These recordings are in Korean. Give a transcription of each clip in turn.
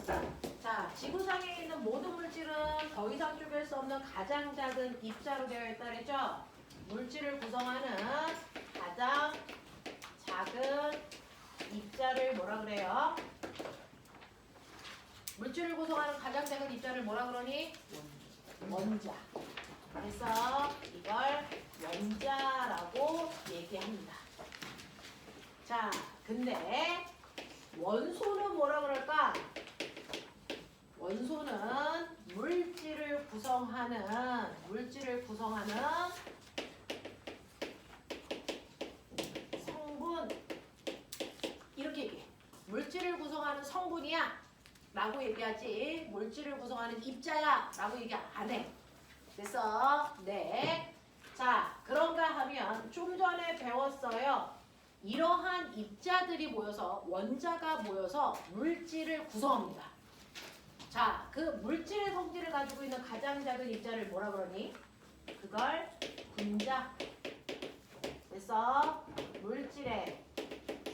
자, 지구상에 있는 모든 물질은 더 이상 쪼갤 수 없는 가장 작은 입자로 되어 있다 그랬죠? 물질을 구성하는 가장 작은 입자를 뭐라 그래요? 물질을 구성하는 가장 작은 입자를 뭐라 그러니? 원자. 그래서 이걸 원자라고 얘기합니다. 자, 근데 원소는 뭐라 그럴까? 원소는 물질을 구성하는 성분, 이렇게 얘기해. 물질을 구성하는 성분이야 라고 얘기하지, 물질을 구성하는 입자야 라고 얘기 안 해. 그래서 네. 자, 그런가 하면 좀 전에 배웠어요. 이러한 입자들이 모여서, 원자가 모여서 물질을 구성합니다. 자, 그 물질의 성질을 가지고 있는 가장 작은 입자를 뭐라 그러니? 그걸 분자. 그래서 물질의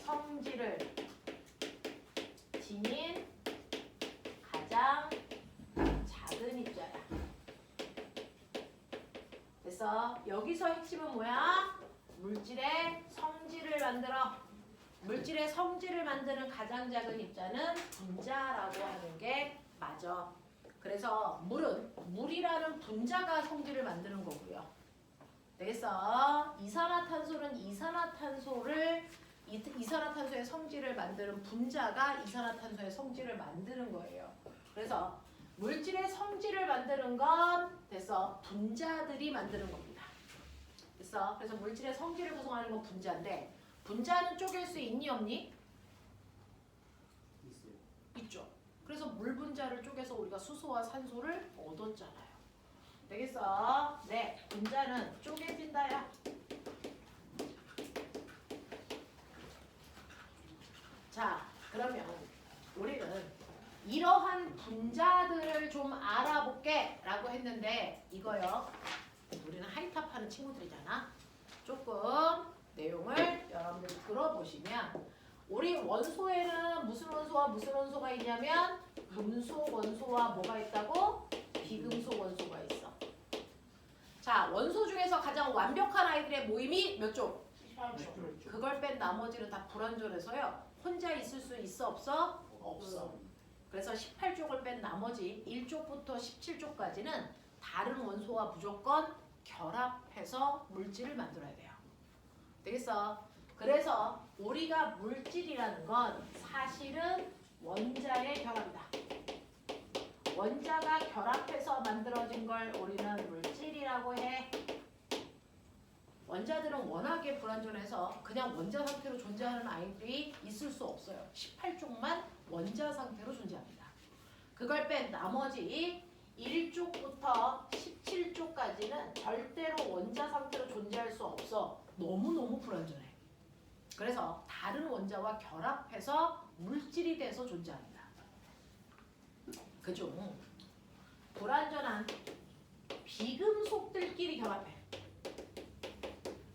성질을 지닌 가장 작은 입자야. 그래서 여기서 핵심은 뭐야? 물질의 성질을 만드는 가장 작은 입자는 분자라고 하는 게 맞아. 그래서 물이라는 분자가 성질을 만드는 거고요. 그래서 이산화탄소는 이산화탄소의 성질을 만드는 분자가 이산화탄소의 성질을 만드는 거예요. 그래서 물질의 성질을 만드는 건 그래서 분자들이 만드는 겁니다. 그래서 물질의 성질을 구성하는 건 분자인데, 분자는 쪼갤 수 있니 없니? 있죠. 그래서 물 분자를 쪼개서 우리가 수소와 산소를 얻었잖아요. 되겠어? 네, 분자는 쪼개진다야. 자, 그러면 우리는 이러한 분자들을 좀 알아볼게 라고 했는데, 이거요, 우리는 하이탑 하는 친구들이잖아. 조금 내용을 여러분들이 들어보시면, 우리 원소에는 무슨 원소와 무슨 원소가 있냐면 금속 원소와 뭐가 있다고? 비금속 원소가 있어. 자, 원소 중에서 가장 완벽한 아이들의 모임이 몇 쪽? 18쪽. 그걸 뺀 나머지는 다 불완전해서요. 혼자 있을 수 있어 없어? 없어. 그래서 18쪽을 뺀 나머지 1쪽부터 17쪽까지는 다른 원소와 무조건 결합해서 물질을 만들어야 돼요. 되겠어? 그래서 우리가 물질이라는 건 사실은 원자의 결합이다. 원자가 결합해서 만들어진 걸 우리는 물질이라고 해. 원자들은 워낙에 불완전해서 그냥 원자 상태로 존재하는 아이들이 있을 수 없어요. 18쪽만 원자 상태로 존재합니다. 그걸 뺀 나머지 1쪽부터 17쪽까지는 절대로 원자 상태로 존재할 수 없어. 너무너무 불완전해. 그래서 다른 원자와 결합해서 물질이 돼서 존재합니다. 그중 불완전한 비금속들끼리 결합해.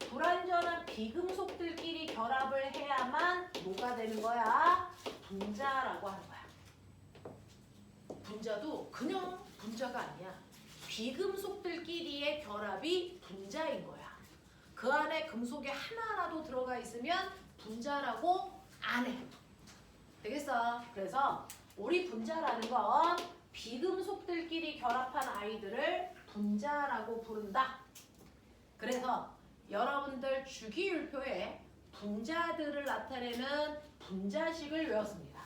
불완전한 비금속들끼리 결합을 해야만 뭐가 되는 거야? 분자라고 하는 거야. 분자도 그냥 분자가 아니야. 비금속들끼리의 결합이 분자인 거야. 그 안에 금속이 하나라도 들어가 있으면 분자라고 안 해. 되겠어? 그래서 우리 분자라는 건 비금속들끼리 결합한 아이들을 분자라고 부른다. 그래서 여러분들 주기율표에 분자들을 나타내는 분자식을 외웠습니다.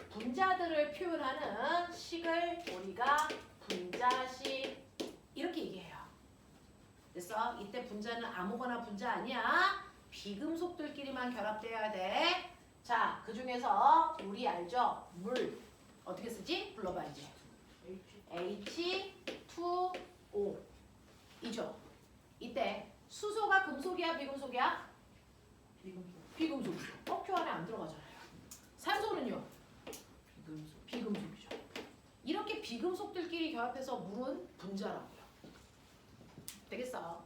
분자들을 표현하는 식을 우리가 분자식 이렇게 얘기해요. 그래서 이때 분자는 아무거나 분자 아니야. 비금속들끼리만 결합되어야 돼. 자, 그 중에서 우리 알죠? 물 어떻게 쓰지? 불러봐 이제. H2O 이죠. 이때 수소가 금속이야 비금속이야? 비금속이죠. 표 안에 안 들어가잖아요. 산소는요? 비금속이죠. 이렇게 비금속들끼리 결합해서 물은 분자라고요. 되겠어?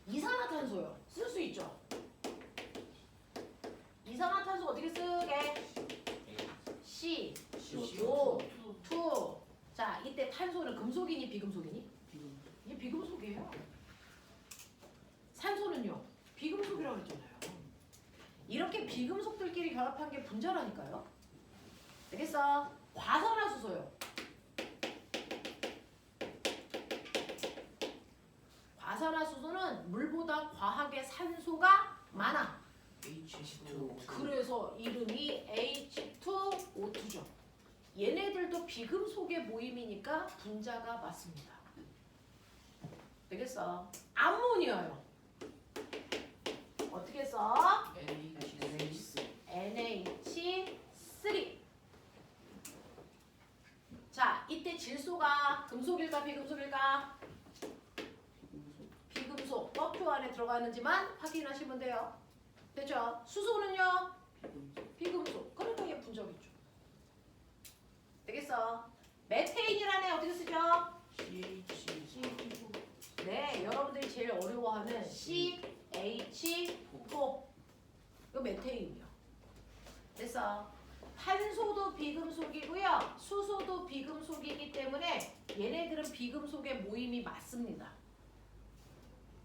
이산화탄소요. 쓸 수 있죠. 이산화탄소 어떻게 쓰게? CO2. 자, 이때 탄소는 금속이니 비금속이니? 이게 비금속이에요. 산소는요? 비금속이라고 했잖아요. 이렇게 비금속들끼리 결합한 게 분자라니까요. 되겠어? 과산화수소요. 과산화수소는 물보다 과하게 산소가 많아. H2O. 그래서 이름이 H2O2죠. 얘네들도 비금속의 모임이니까 분자가 맞습니다. 되겠어? 암모니아요. 어떻게 써? NH3. 자, 이때 질소가 금속일까 비금속일까? 비금속. 버프 안에 들어가 있는지만 확인하시면 돼요. 됐죠? 수소는요? 비금속. 그러니까 얘 분자겠죠. 되겠어? 메테인이라는 애 어떻게 쓰죠? 네, 여러분들이 제일 어려워하는 CH4. 이거 메테인이요. 됐어? 탄소도 비금속이고요. 수소도 비금속이기 때문에 얘네들은 비금속의 모임이 맞습니다.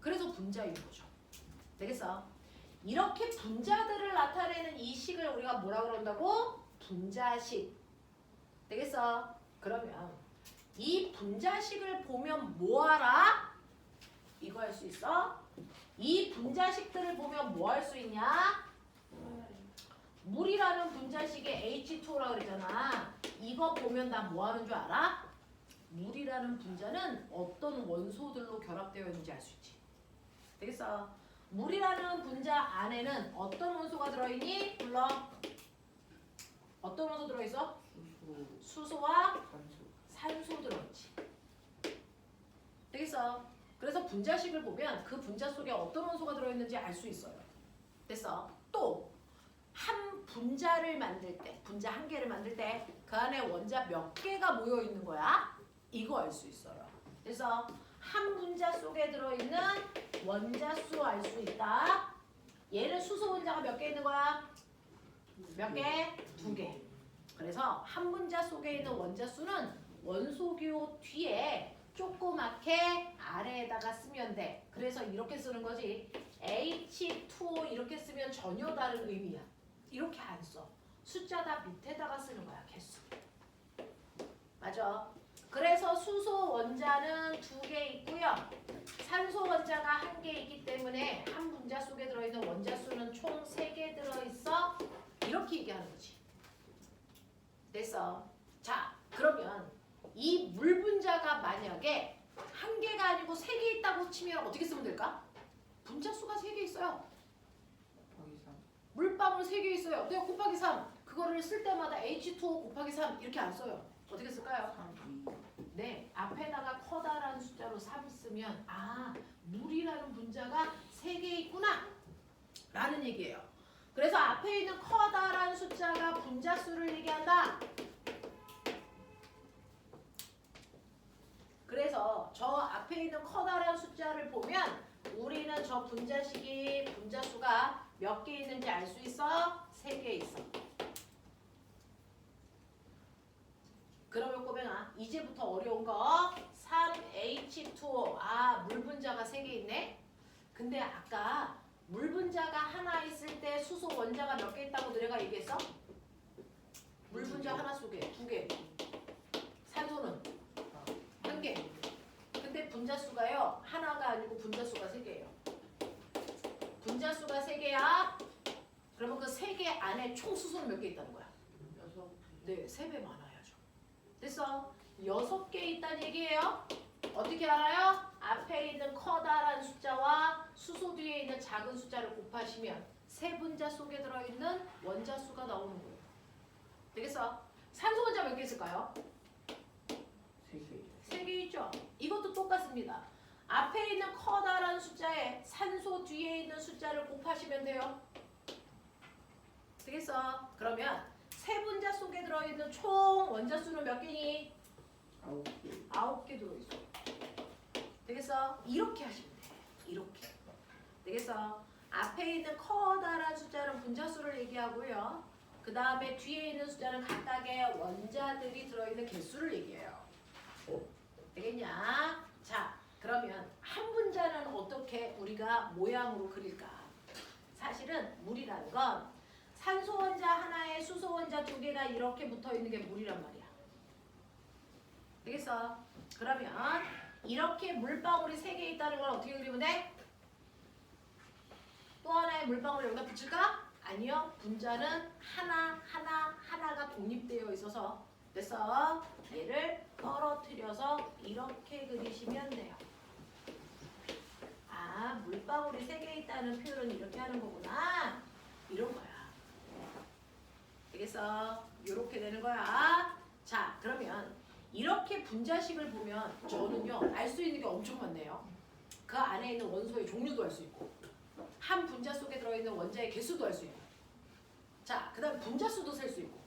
그래서 분자인 거죠. 되겠어? 이렇게 분자들을 나타내는 이 식을 우리가 뭐라 그런다고? 분자식. 되겠어? 그러면 이 분자식을 보면 뭐 알아? 이거 할 수 있어? 이 분자식들을 보면 뭐 할 수 있냐? 물이라는 분자식에 H2O라고 그랬잖아. 이거 보면 나 뭐 하는 줄 알아? 물이라는 분자는 어떤 원소들로 결합되어 있는지 알 수 있지. 되겠어? 물이라는 분자 안에는 어떤 원소가 들어있니? 불러. 어떤 원소 들어있어? 수소와 산소 들어있지. 되겠어? 그래서 분자식을 보면 그 분자 속에 어떤 원소가 들어있는지 알 수 있어요. 됐어? 또 한 분자를 만들 때, 분자 한 개를 만들 때 그 안에 원자 몇 개가 모여 있는 거야? 이거 알 수 있어요. 그래서 한 분자 속에 들어있는 원자 수 알 수 있다. 얘는 수소 원자가 몇 개 있는 거야? 몇 개? 2개. 그래서 한 분자 속에 있는 원자 수는 원소기호 뒤에 조그맣게 아래에다가 쓰면 돼. 그래서 이렇게 쓰는 거지. H2O 이렇게 쓰면 전혀 다른 의미야. 이렇게 안 써. 숫자 다 밑에다가 쓰는 거야. 개수. 맞아. 그래서 수소 원자는 2개 있고요. 산소 원자가 1개 있기 때문에 한 분자 속에 들어있는 원자 수는 총 3개 들어있어. 이렇게 얘기하는 거지. 됐어. 자, 그러면 이 물 분자가 만약에 1개가 아니고 3개 있다고 치면 어떻게 쓰면 될까? 분자 수가 3개 있어요. 물방울 3개 있어요. 내가 곱하기 3. 그거를 쓸 때마다 H2O 곱하기 3 이렇게 안 써요. 어떻게 쓸까요? 네, 앞에다가 커다란 숫자로 3 쓰면 아, 물이라는 분자가 3개 있구나 라는 얘기예요. 그래서 앞에 있는 커다란 숫자가 분자 수를 얘기한다. 그래서 저 앞에 있는 커다란 숫자를 보면 우리는 저 분자식이 분자 수가 몇 개 있는지 알 수 있어? 3개 있어. 그러면 꼬맹아 이제부터 어려운 거 3H2O. 아, 물 분자가 3개 있네. 근데 아까 물 분자가 하나 있을 때 수소 원자가 몇 개 있다고 너네가 얘기했어? 물 분자 하나 속에 2개. 산소는 1개. 근데 분자 수가요. 하나가 아니고 분자 수가 3개예요. 분자 수가 3개야. 그러면 그 3개 안에 총 수소는 몇 개 있다는 거야? 6. 네, 3배 많아야죠. 됐어? 6개 있다는 얘기예요. 어떻게 알아요? 앞에 있는 커다란 숫자와 수소 뒤에 있는 작은 숫자를 곱하시면 세 분자 속에 들어있는 원자 수가 나오는 거예요. 되겠어? 산소 원자 몇 개 있을까요? 3개 있죠? 이것도 똑같습니다. 앞에 있는 커다란 숫자에 산소 뒤에 있는 숫자를 곱하시면 돼요. 되겠어? 그러면 세 분자 속에 들어있는 총 원자 수는 몇 개니? 9개. 9개 들어있어. 되겠어? 이렇게 하시면 돼. 이렇게. 되겠어? 앞에 있는 커다란 숫자는 분자 수를 얘기하고요. 그 다음에 뒤에 있는 숫자는 각각의 분자의 원자들이 들어있는 개수를 얘기해요. 되겠냐? 자, 그러면 한 분자는 어떻게 우리가 모양으로 그릴까? 사실은 물이라는 건 산소 원자 하나에 수소 원자 두 개가 이렇게 붙어 있는 게 물이란 말이야. 되겠어? 그러면 이렇게 물방울이 3개 있다는 걸 어떻게 그리면 돼? 또 하나의 물방울을 여기다 붙일까? 아니요. 분자는 하나가 독립되어 있어서 됐어? 얘를 떨어뜨려서 이렇게 그리시면 돼요. 아, 물방울이 3개 있다는 표현은 이렇게 하는 거구나. 이런 거야. 되겠어? 이렇게 되는 거야. 자, 그러면 이렇게 분자식을 보면 저는요 알 수 있는 게 엄청 많네요. 그 안에 있는 원소의 종류도 알 수 있고 한 분자 속에 들어있는 원자의 개수도 알 수 있고 자, 그 다음 분자수도 셀 수 있고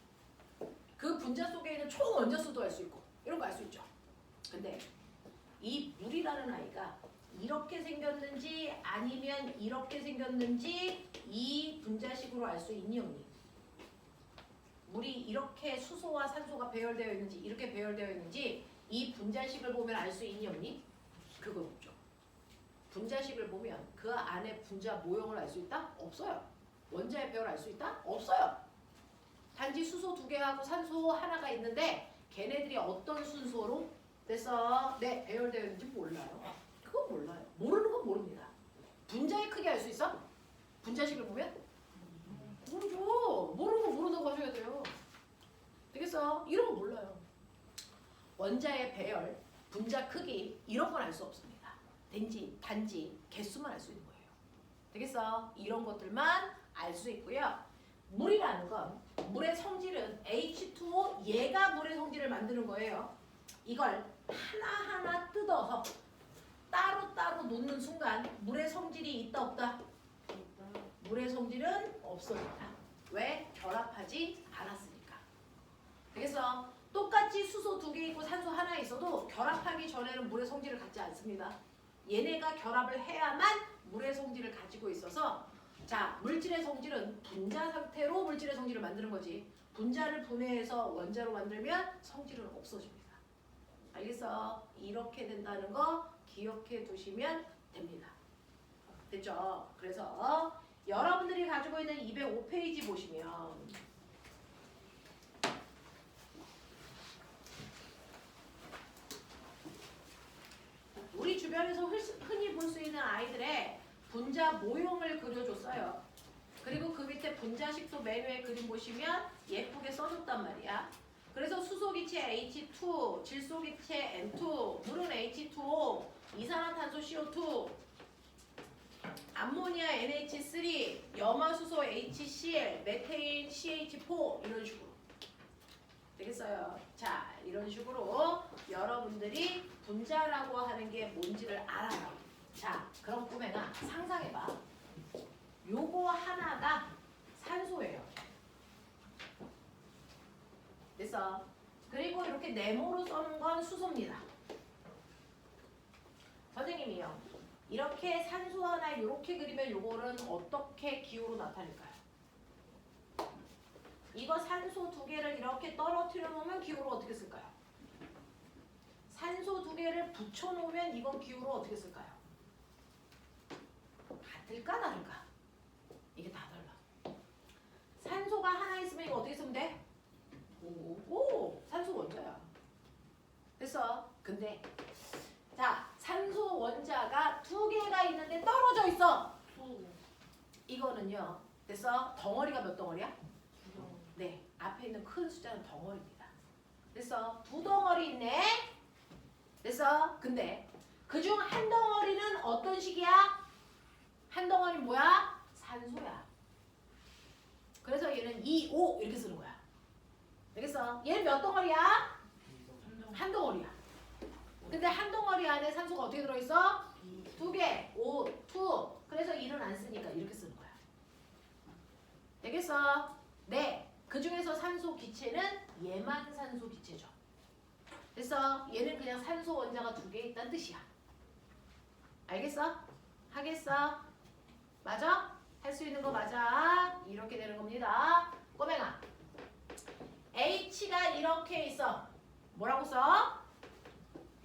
그 분자 속에 있는 총 원자수도 알 수 있고 이런 거 알 수 있죠. 근데 이 물이라는 아이가 이렇게 생겼는지 아니면 이렇게 생겼는지 이 분자식으로 알 수 있니 없니? 물이 이렇게 수소와 산소가 배열되어 있는지 이렇게 배열되어 있는지 이 분자식을 보면 알 수 있니 없니? 그건 없죠. 분자식을 보면 그 안에 분자 모형을 알 수 있다? 없어요. 원자의 배열을 알 수 있다? 없어요. 단지 수소 2개하고 산소 하나가 있는데 걔네들이 어떤 순서로 됐어? 네, 배열되어 있는지 몰라요. 그건 몰라요. 모르는 건 모릅니다. 분자의 크기 알 수 있어? 분자식을 보면? 모르죠. 모르는 거 모른다고 하셔야 돼요. 되겠어? 이런 거 몰라요. 원자의 배열, 분자 크기 이런 건 알 수 없습니다. 단지 개수만 알 수 있는 거예요. 되겠어? 이런 것들만 알 수 있고요. 물이라는 건 물의 성질은 H2O 얘가 물의 성질을 만드는 거예요. 이걸 하나하나 뜯어서 따로따로 놓는 순간 물의 성질이 있다 없다? 물의 성질은 없어진다. 왜? 결합하지 않았으니까. 그래서 똑같이 수소 2개 있고 산소 하나 있어도 결합하기 전에는 물의 성질을 갖지 않습니다. 얘네가 결합을 해야만 물의 성질을 가지고 있어서 자, 물질의 성질은 분자 상태로 물질의 성질을 만드는 거지. 분자를 분해해서 원자로 만들면 성질은 없어집니다. 알겠어? 이렇게 된다는 거 기억해 두시면 됩니다. 됐죠? 그래서 여러분들이 가지고 있는 205페이지 보시면 우리 주변에서 흔히 볼 수 있는 아이들의 분자 모형을 그려줬어요. 그리고 그 밑에 분자식도 메뉴에 그림 보시면 예쁘게 써줬단 말이야. 그래서 수소기체 H2, 질소기체 N2, 물은 H2O, 이산화탄소 CO2, 암모니아 NH3, 염화수소 HCl, 메테인 CH4 이런 식으로 되겠어요. 자, 이런 식으로 여러분들이 분자라고 하는 게 뭔지를 알아요. 자, 그럼 꼬맹아 상상해봐. 요거 하나가 산소예요. 됐어? 그리고 이렇게 네모로 써놓은 건 수소입니다. 선생님이요. 이렇게 산소 하나 이렇게 그리면 요거는 어떻게 기호로 나타낼까요? 이거 산소 2개를 이렇게 떨어뜨려 놓으면 기호로 어떻게 쓸까요? 산소 2개를 붙여 놓으면 이건 기호로 어떻게 쓸까요? 같을까 다를까? 이게 다 달라. 산소가 하나 있으면 이거 어떻게 쓰면 돼? 오, 산소 원자야. 됐어? 근데 자, 산소 원자가 2개가 있는데 떨어져 있어. 이거는요. 됐어? 덩어리가 몇 덩어리야? 네, 앞에 있는 큰 숫자는 덩어리입니다. 됐어? 2덩어리 있네. 됐어? 근데 그중 한 덩어리는 어떤 식이야? 한 덩어리는 뭐야? 산소야. 그래서 얘는 2, 5 이렇게 쓰는 거야. 알겠어? 얘는 몇 덩어리야? 한 덩어리야. 근데 한 덩어리 안에 산소가 어떻게 들어있어? 2개, 5, 2. 그래서 1은 안 쓰니까 이렇게 쓰는 거야. 되겠어? 네. 그 중에서 산소 기체는 얘만 산소 기체죠. 됐어? 얘는 그냥 산소 원자가 2개 있다는 뜻이야. 알겠어? 하겠어? 맞아? 할 수 있는 거 맞아? 이렇게 되는 겁니다. 꼬맹아. H H가 이렇게 있어. 뭐라고 써?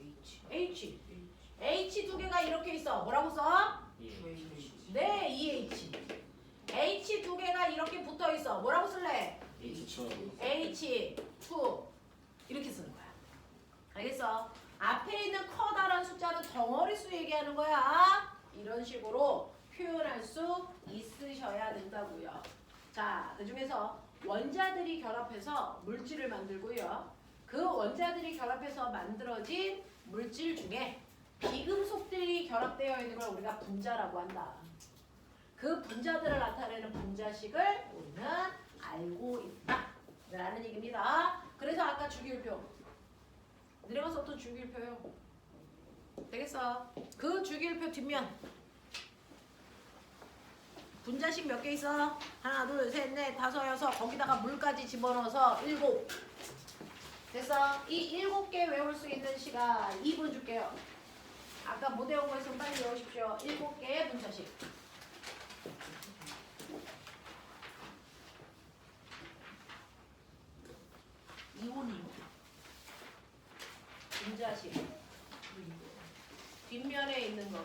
H. H. H 두 개가 이렇게 있어. 뭐라고 써? H. 네, EH. H 두 개가 이렇게 붙어 있어. 뭐라고 쓸래? H2. H2 이렇게 쓰는 거야. 알겠어? 앞에 있는 커다란 숫자는 덩어리 수 얘기하는 거야. 이런 식으로 표현할 수 있으셔야 된다고요. 자, 그 중에서 원자들이 결합해서 물질을 만들고요. 그 원자들이 결합해서 만들어진 물질 중에 비금속들이 결합되어 있는 걸 우리가 분자라고 한다. 그 분자들을 나타내는 분자식을 우리는 알고 있다 라는 얘기입니다. 그래서 아까 주기율표 내려가서 어떤 주기율표요? 되겠어. 그 주기율표 뒷면 분자식 몇 개 있어? 하나, 둘, 셋, 넷, 다섯, 여섯. 거기다가 물까지 집어넣어서 7. 됐어? 이 7개 외울 수 있는 시간 2분 줄게요. 아까 못 외운 거 있으면 빨리 외우십시오. 7개의 분자식. 이온이요. 분자식. 뒷면에 있는 거.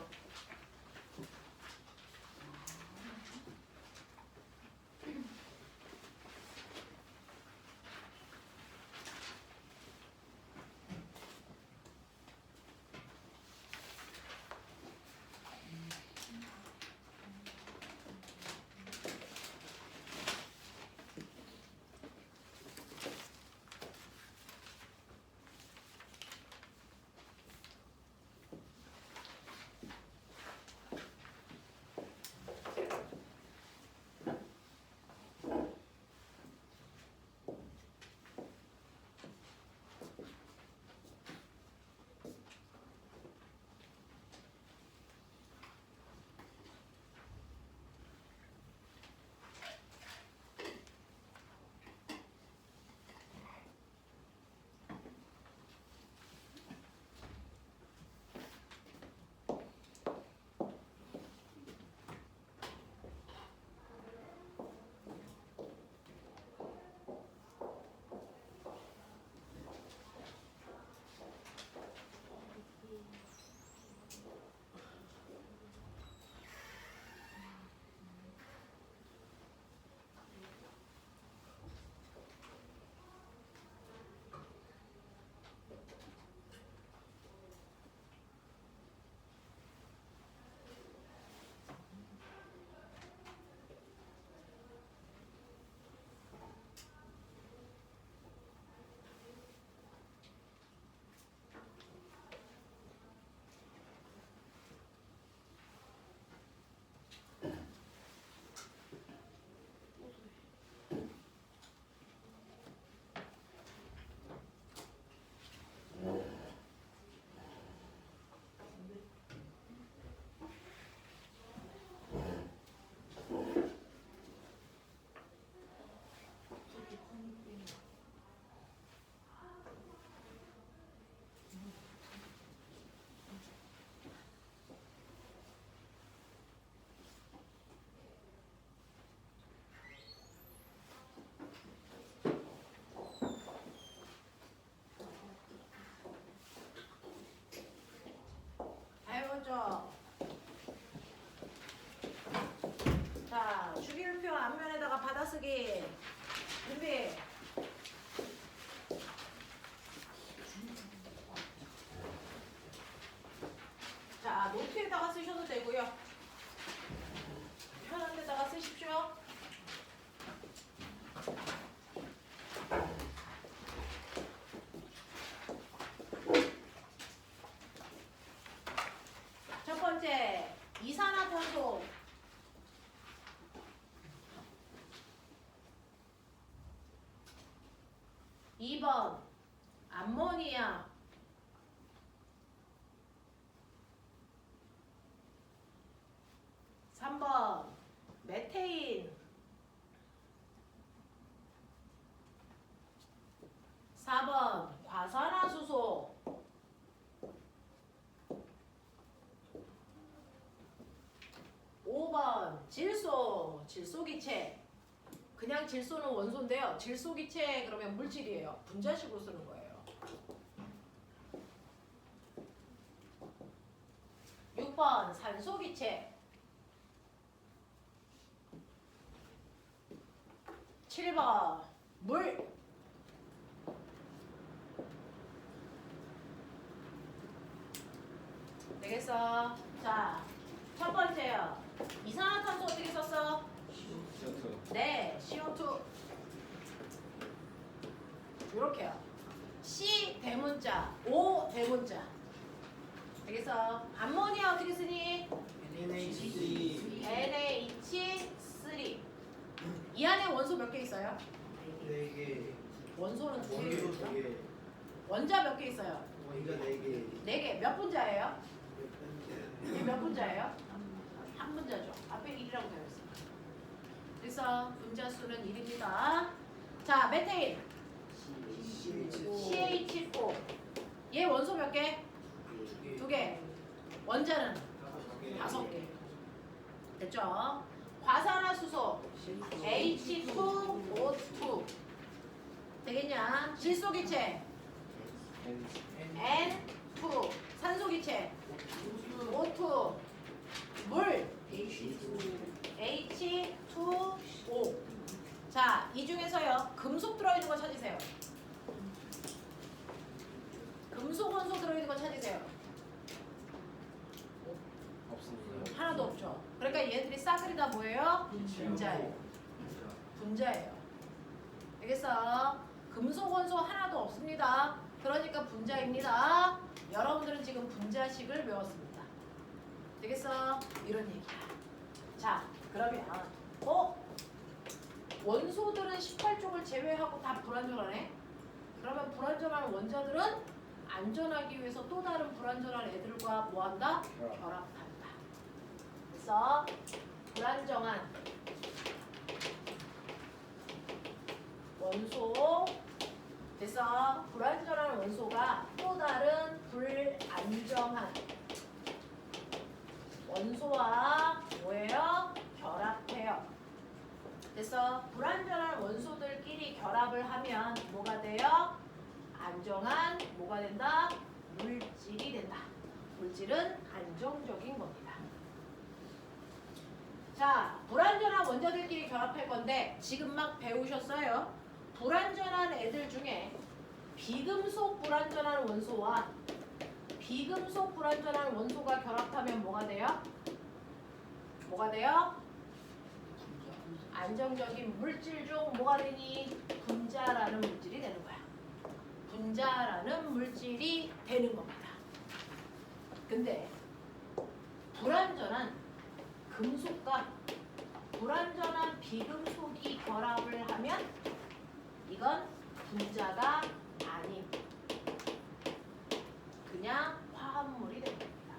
해보죠. 자, 주기율표 앞면에다가 받아쓰기. 준비. 자, 노트에다가 쓰셔도 되고요. 편한 데다가 쓰십시오. 첫 번째, 이산화탄소. 이 번 암모니아. 3번 메테인. 4번 과산화수소. 5번 질소, 질소기체. 그냥 질소는 원소인데요. 질소기체 그러면 물질이에요. 분자식으로 쓰는 거예요. 6번 산소기체. 7번 물. 되겠어? 자, 첫 번째요. 이산화탄소 어떻게 썼어? CO2. 네, CO2. 이렇게요. C 대문자, O 대문자. 되겠어? 암모니아 어떻게 쓰니? NaC NH3. 이 안에 원소 몇 개 있어요? 4개, 원소는 두 개. 원소 있죠? 2개, 원자 몇 개 있어요? 원자 4개, 네 개. 몇 분자예요? 몇 이게 몇 분자예요? 한 분자죠. 앞에 1이라고 되어 있어요. 그래서 분자 수는 1입니다. 자, 메테인. CH4. 얘 원소 몇 개? 2개. 원자는 5개. 됐죠? 과산화수소 H2O2. 되겠냐? 질소기체 N2. 산소기체 O2. 물 H2O. 자, 이 중에서요 금속 들어있는 거 찾으세요. 금속 원소 들어있는 거 찾으세요. 없습니다. 하나도 없죠. 그러니까 얘들이 싸그리 다 뭐예요? 분자예요. 분자예요. 알겠어? 금속 원소 하나도 없습니다. 그러니까 분자입니다. 여러분들은 지금 분자식을 배웠습니다. 되겠어? 이런 얘기야. 자, 그러면 원소들은 18쪽을 제외하고 다 불안전하네? 그러면 불안전한 원자들은 안전하기 위해서 또 다른 불안전한 애들과 뭐한다? 결합한다. 그래서 불안정한 원소. 그래서 불안전한 원소가 또 다른 불안정한 원소와 뭐예요? 결합해요. 그래서 불안전한 원소들끼리 결합을 하면 뭐가 돼요? 안정한 뭐가 된다? 물질이 된다. 물질은 안정적인 겁니다. 자, 불안전한 원자들끼리 결합할 건데 지금 막 배우셨어요. 불안전한 애들 중에 비금속 불안전한 원소와 비금속 불안전한 원소가 결합하면 뭐가 돼요? 뭐가 돼요? 안정적인 물질 중 뭐가 되니? 분자라는 물질이 되는 거야. 분자라는 물질이 되는 겁니다. 근데 불안전한 금속과 불안전한 비금속이 결합을 하면 이건 분자가 아닌 그냥 화합물이 됩니다.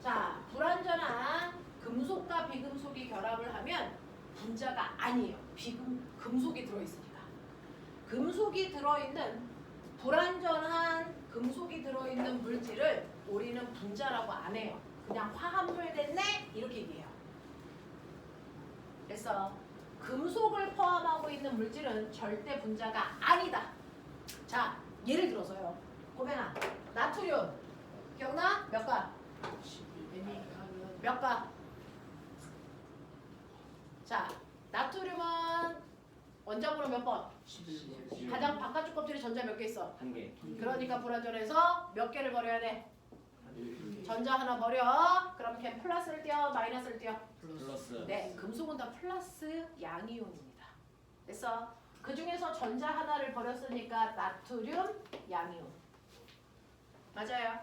자, 불안전한 금속과 비금속이 결합을 하면 분자가 아니에요. 금속이 들어있으니까. 금속이 들어있는 불안전한 금속이 들어있는 물질을 우리는 분자라고 안 해요. 그냥 화합물 됐네? 이렇게 얘기해요. 그래서 금속을 포함하고 있는 물질은 절대 분자가 아니다. 자, 예를 들어서요. 고맹아, 나트륨 기억나? 몇 가? 몇 가? 자, 나트륨은 원자번호 몇 번? 가장 바깥쪽 껍질에 전자 몇 개 있어? 1개. 그러니까 불안전해서 몇 개를 버려야 돼? 전자 하나 버려. 그럼 걔 플러스를 띄워, 마이너스를 띄워? 플러스. 네, 금속은 다 플러스 양이온입니다. 그래서 그 중에서 전자 하나를 버렸으니까 나트륨 양이온. 맞아요.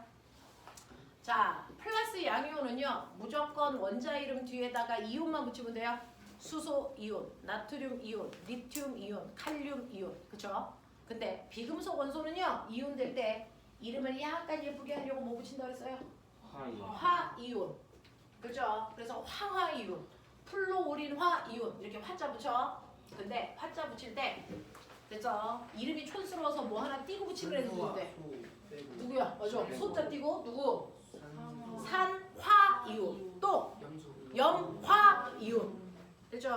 자, 플러스 양이온은요 무조건 원자 이름 뒤에다가 이온만 붙이면 돼요. 수소 이온, 나트륨 이온, 리튬 이온, 칼륨 이온. 그쵸? 근데 비금속 원소는요 이온 될 때 이름을 약간 예쁘게 하려고 뭐 붙인다 그랬어요? 화이온. 그죠? 그래서 황화이온, 플로우린화 이온 이렇게 화자 붙여. 근데 화자 붙일 때 그래서 이름이 촌스러워서 뭐 하나 띄고 붙이는 애들 누군데? 누구야? 맞아. 소자 띄고 누구? 산화이온. 또 염화이온. 그죠?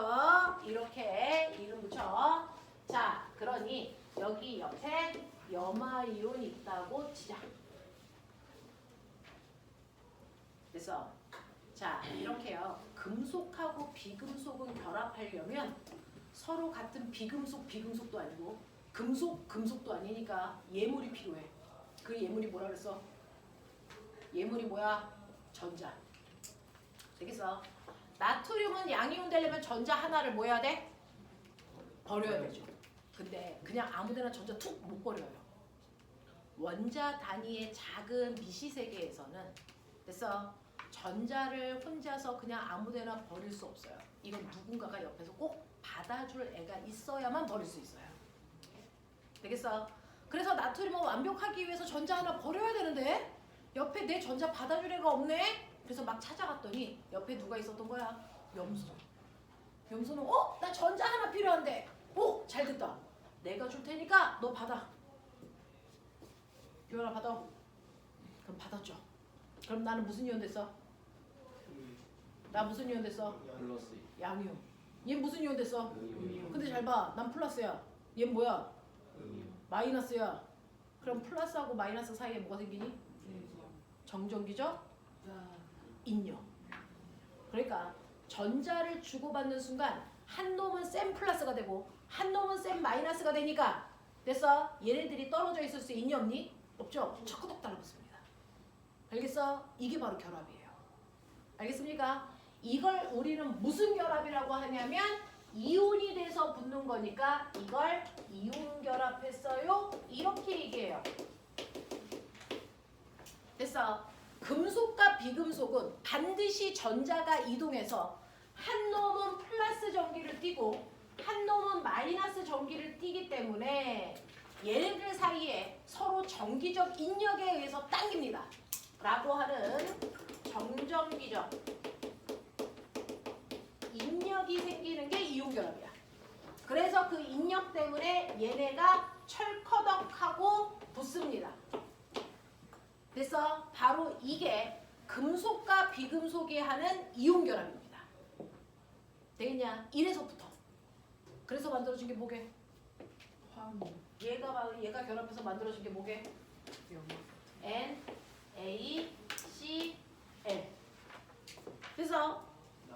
이렇게 이름 붙여. 자, 그러니 여기 옆에 염화이온이 있다고 치자. 그래서 자, 이렇게요. 금속하고 비금속은 결합하려면 서로 같은 비금속도 아니고 금속도 아니니까 예물이 필요해. 그 예물이 뭐라 그랬어? 예물이 뭐야? 전자. 되겠어? 나트륨은 양이온 되려면 전자 하나를 뭐 해야 돼? 버려야 되죠. 근데 그냥 아무데나 전자 툭 못 버려요. 원자 단위의 작은 미시세계에서는 그래서 전자를 혼자서 그냥 아무데나 버릴 수 없어요. 이건 누군가가 옆에서 꼭 받아줄 애가 있어야만 버릴 수 있어요. 되겠어? 그래서 나트륨은 완벽하기 위해서 전자 하나 버려야 되는데 옆에 내 전자 받아줄 애가 없네? 그래서 막 찾아갔더니 옆에 누가 있었던 거야? 염소. 염소는 나 전자 하나 필요한데 잘 됐다. 내가 줄 테니까 너 받아. 교현아 받아. 그럼 받았죠. 그럼 나는 무슨 이온 됐어? 나 무슨 이온 됐어? 플러스 양이온. 얘 무슨 이온 됐어? 음이온. 근데 잘 봐. 난 플러스야. 얘 뭐야? 마이너스야. 그럼 플러스하고 마이너스 사이에 뭐가 생기니? 정전기죠? 인력. 그러니까 전자를 주고받는 순간 한 놈은 셈 플러스가 되고 한 놈은 셈 마이너스가 되니까 됐어? 얘네들이 떨어져 있을 수 있니 없니? 없죠? 척구덕 달라붙습니다. 알겠어? 이게 바로 결합이에요. 알겠습니까? 이걸 우리는 무슨 결합이라고 하냐면 이온이 돼서 붙는 거니까 이걸 이온 결합했어요. 이렇게 얘기해요. 됐어? 금속과 비금속은 반드시 전자가 이동해서 한 놈은 플러스 전기를 띠고 한 놈은 마이너스 전기를 띠기 때문에 얘네들 사이에 서로 전기적 인력에 의해서 당깁니다. 라고 하는 정전기적 인력이 생기는 게 이온결합이야. 그래서 그 인력 때문에 얘네가 철커덕하고 붙습니다. 그래서 바로 이게 금속과 비금속이 하는 이온결합입니다. 되겠냐? 이래서부터. 그래서 만들어진 게 뭐게? 얘가 결합해서 만들어진 게 뭐게? N, A, C, L. 그래서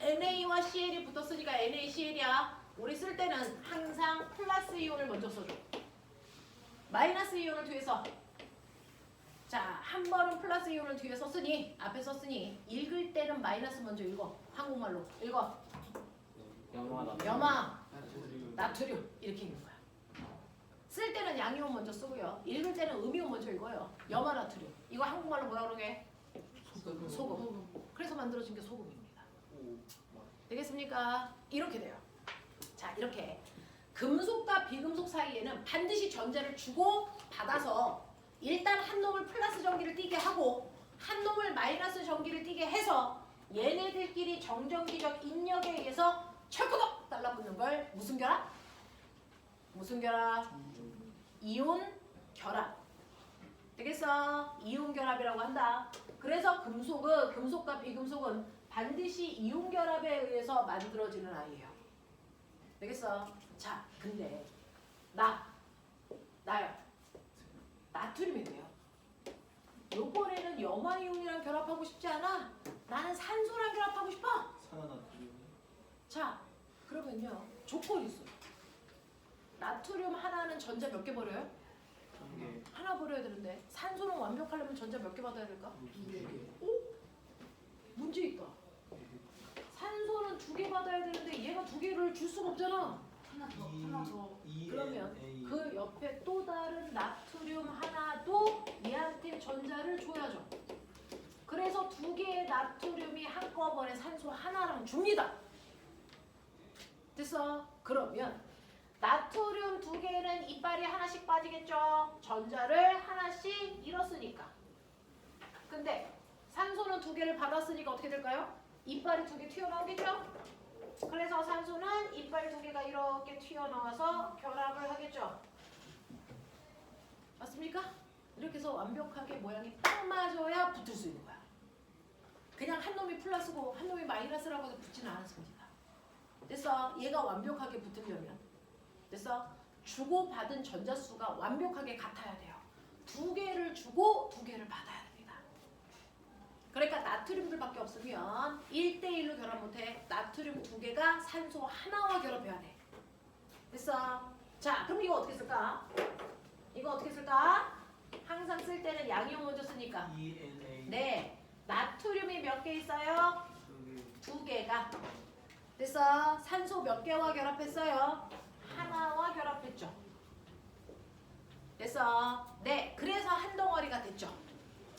NA와 CL이 붙었으니까 NaCl이야. 우리 쓸 때는 항상 플러스 이온을 먼저 써줘. 마이너스 이온을 뒤에 써. 자, 한 번은 플러스 이온을 뒤에 썼으니 앞에 썼으니 읽을 때는 마이너스 먼저 읽어. 한국말로 읽어. 염화, 나트륨 이렇게 읽는 거야. 쓸 때는 양이온 먼저 쓰고요. 읽을 때는 음이온 먼저 읽어요. 염화, 나트륨. 이거 한국말로 뭐라 그러게? 소금. 그래서 만들어진 게 소금입니다. 되겠습니까? 이렇게 돼요. 자, 이렇게 금속과 비금속 사이에는 반드시 전자를 주고 받아서 일단 한 놈을 플러스 전기를 띠게 하고 한 놈을 마이너스 전기를 띠게 해서 얘네들끼리 정전기적 인력에 의해서 철구덕 달라붙는 걸 무슨 결합? 무슨 결합? 이온 결합. 되겠어? 이온 결합이라고 한다. 그래서 금속과 비금속은 반드시 이온 결합에 의해서 만들어지는 아이예요. 되겠어? 자, 근데 나요. 나트륨인데요. 요번에는 염화이온이랑 결합하고 싶지 않아? 나는 산소랑 결합하고 싶어. 산화나트륨. 자, 그러면요. 조건이 있어요. 나트륨 하나는 전자 몇 개 버려요? 1개. 하나 버려야 되는데 산소는 완벽하려면 전자 몇 개 받아야 될까? 2개. 오? 문제 있다. 산소는 2개 받아야 되는데 얘가 2개를 줄 수가 없잖아. 하나 더. 그러면 그 옆에 또 다른 나트륨 하나도 얘한테 전자를 줘야죠. 그래서 2개의 나트륨이 한꺼번에 산소 하나랑 줍니다. 됐어? 그러면 나트륨 2개는 이빨이 하나씩 빠지겠죠? 전자를 하나씩 잃었으니까. 근데 산소는 2개를 받았으니까 어떻게 될까요? 이빨이 2개 튀어나오겠죠? 그래서 산소는 이빨 2개가 이렇게 튀어나와서 결합을 하겠죠? 맞습니까? 이렇게 해서 완벽하게 모양이 딱 맞아야 붙을 수 있는 거야. 그냥 한 놈이 플러스고 한 놈이 마이너스라고 해서 붙지는 않았습니다. 됐어? 얘가 완벽하게 붙으려면 됐어? 주고받은 전자수가 완벽하게 같아야 돼요. 두 개를 주고 두 개를 받아야 됩니다. 그러니까 나트륨들밖에 없으면 1대1로 결합 못해. 나트륨 두 개가 산소 하나와 결합해야 돼. 됐어? 자, 그럼 이거 어떻게 쓸까? 이거 어떻게 쓸까? 항상 쓸 때는 양이온 먼저 쓰니까. ENA. 네. 나트륨이 몇 개 있어요? 여기 두 개가. 됐어? 산소 몇 개와 결합했어요? 하나와 결합했죠. 됐어? 네. 그래서 한 덩어리가 됐죠.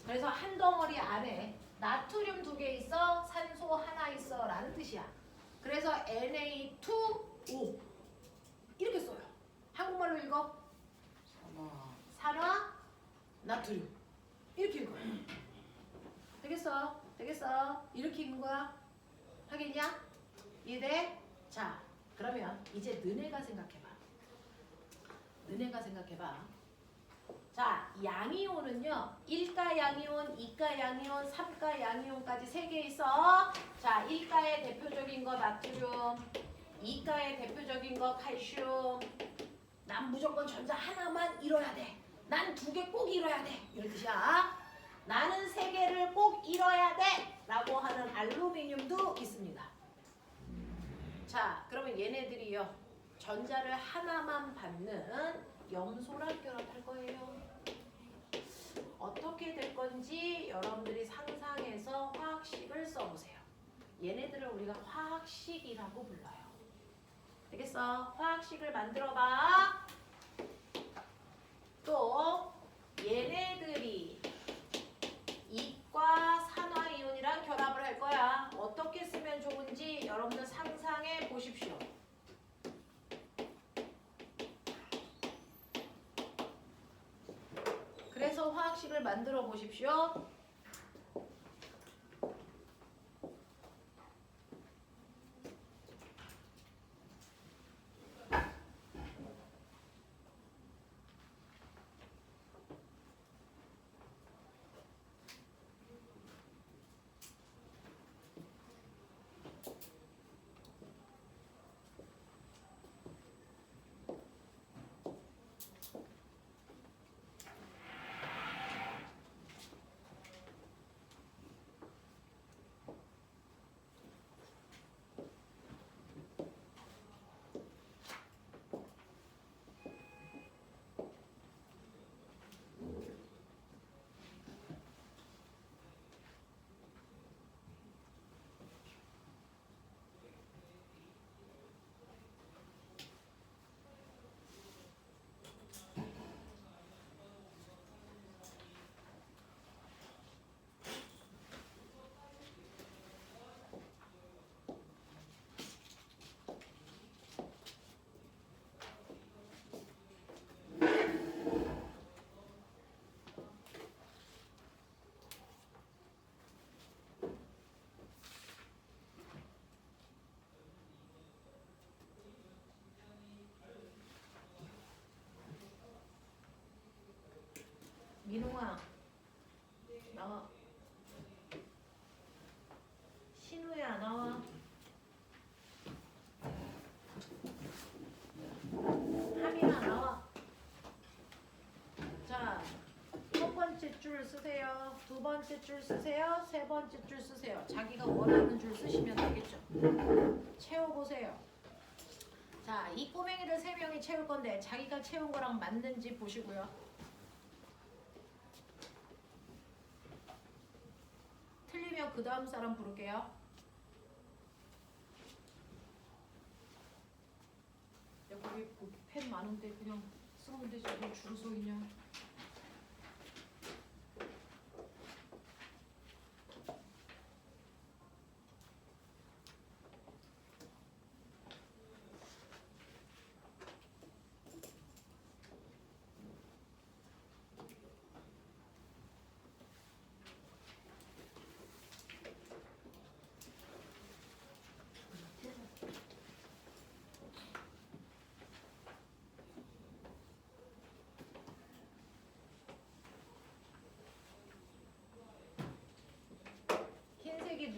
그래서 한 덩어리 안에 나트륨 두 개 있어, 산소 하나 있어 라는 뜻이야. 그래서 Na2O 이렇게 써요. 한국말로 읽어. 산화 나트륨 이렇게 읽어요. 되겠어? 되겠어? 이렇게 읽는 거야? 하겠냐? 이해돼? 자, 그러면 이제 너네가 생각해봐. 너네가 생각해봐. 자, 양이온은요. 1가 양이온, 2가 양이온, 3가 양이온까지 3개 있어. 자, 1가의 대표적인 거 나트륨, 2가의 대표적인 거 칼슘. 난 무조건 전자 하나만 잃어야 돼. 난 2개 꼭 잃어야 돼. 이런 뜻이야. 나는 3개를 꼭 잃어야 돼. 라고 하는 알루미늄도 있습니다. 자, 그러면 얘네들이요. 전자를 하나만 받는 염소랑 결합할 거예요. 어떻게 될 건지 여러분들이 상상해서 화학식을 써보세요. 얘네들을 우리가 화학식이라고 불러요. 되겠어? 화학식을 만들어봐. 또 얘네들이 이과 산화이온이랑 결합을 할 거야. 어떻게 쓰면 좋은지 여러분들 상상해 보십시오. 그래서 화학식을 만들어 보십시오. 민웅아 나와. 신우야 나와. 하민아 나와. 자, 첫 번째 줄 쓰세요. 두 번째 줄 쓰세요. 세 번째 줄 쓰세요. 자기가 원하는 줄 쓰시면 되겠죠. 채워보세요. 자, 이 꼬맹이들 3명이 채울 건데 자기가 채운 거랑 맞는지 보시고요. 틀리면 그 다음 사람 부를게요. 야, 거기 펜 많은데 그냥 쓰면 되지. 왜 줄 서 있냐.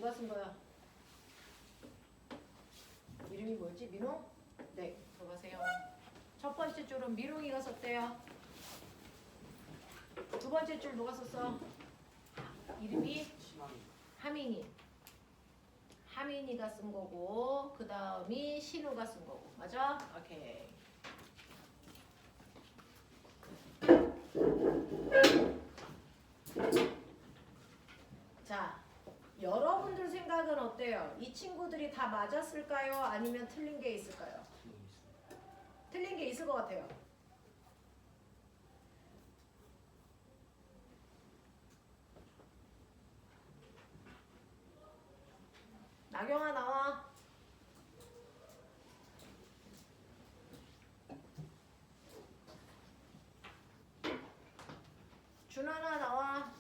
누가 쓴 거야? 이름이 뭐였지? 민홍? 네, 들어가세요. 첫 번째 줄은 민홍이가 썼대요. 두 번째 줄 누가 썼어? 이름이 심하게. 하민이. 하민이가 쓴 거고 그 다음이 신우가 쓴 거고 맞아? 오케이. 자, 여러분들 생각은 어때요? 이 친구들이 다 맞았을까요? 아니면 틀린 게 있을까요? 틀린 게 있을 것 같아요. 나경아 나와. 준하나 나와.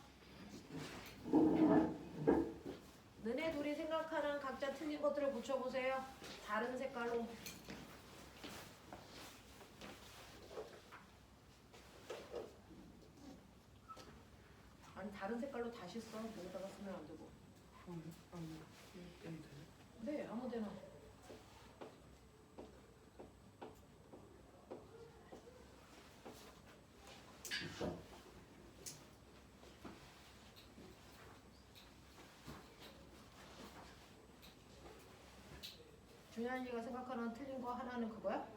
너네 둘이 생각하는 각자 틀린 것들을 붙여보세요. 다른 색깔로. 아니 다른 색깔로 다시 써. 여기다가 쓰면 안 되고. 네, 아무데나. 준현이가 생각하는 틀린 거 하나는 그거야?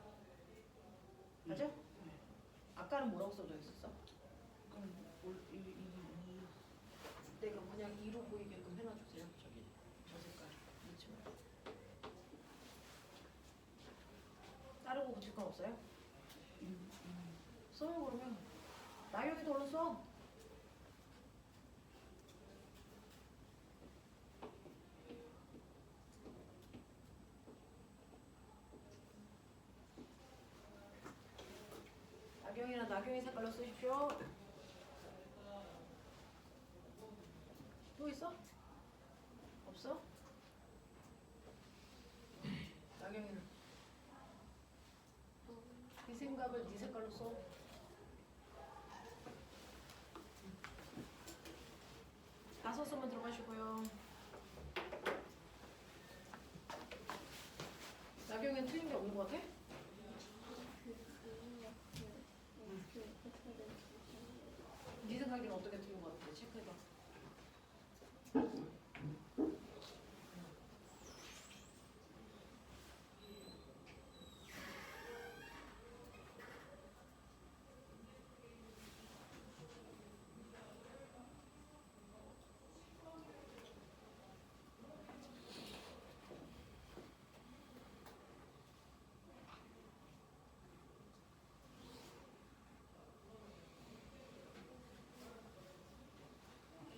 맞아? 아까는 뭐라고 써져 있었어? 내가 그냥 2로 보이게끔 해놔주세요. 저기 저 색깔 넣지 말고. 다른 거 붙일 건 없어요? 써요 그러면. 나경이도 얼른 써. 나경이나 나경이 색깔로 쓰십시오. 또 있어? 없어? 나경이는 네 생각을 네 색깔로 써. 다 썼으면 들어가시고요. 나경이는 틀린 게 없는 것 같아? 네 생각에는 어떻게 틀린 것 같아? 체크해봐.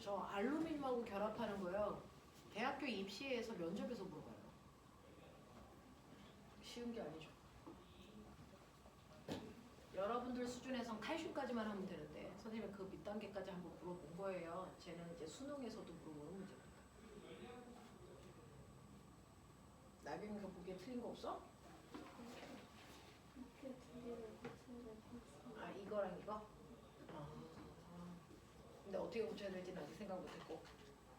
저 알루미늄하고 결합하는 거요. 대학교 입시에서 면접에서 물어봐요. 쉬운 게 아니죠. 여러분들 수준에선 칼슘까지만 하면 되는데 선생님은 그 밑단계까지 한번 물어본 거예요. 쟤는 이제 수능에서도 물어보는 문제입니다. 나경이가 보기에 틀린 거 없어? 아 이거랑 이거? 근데 어떻게 고쳐야 될지는 아직 생각 못했고.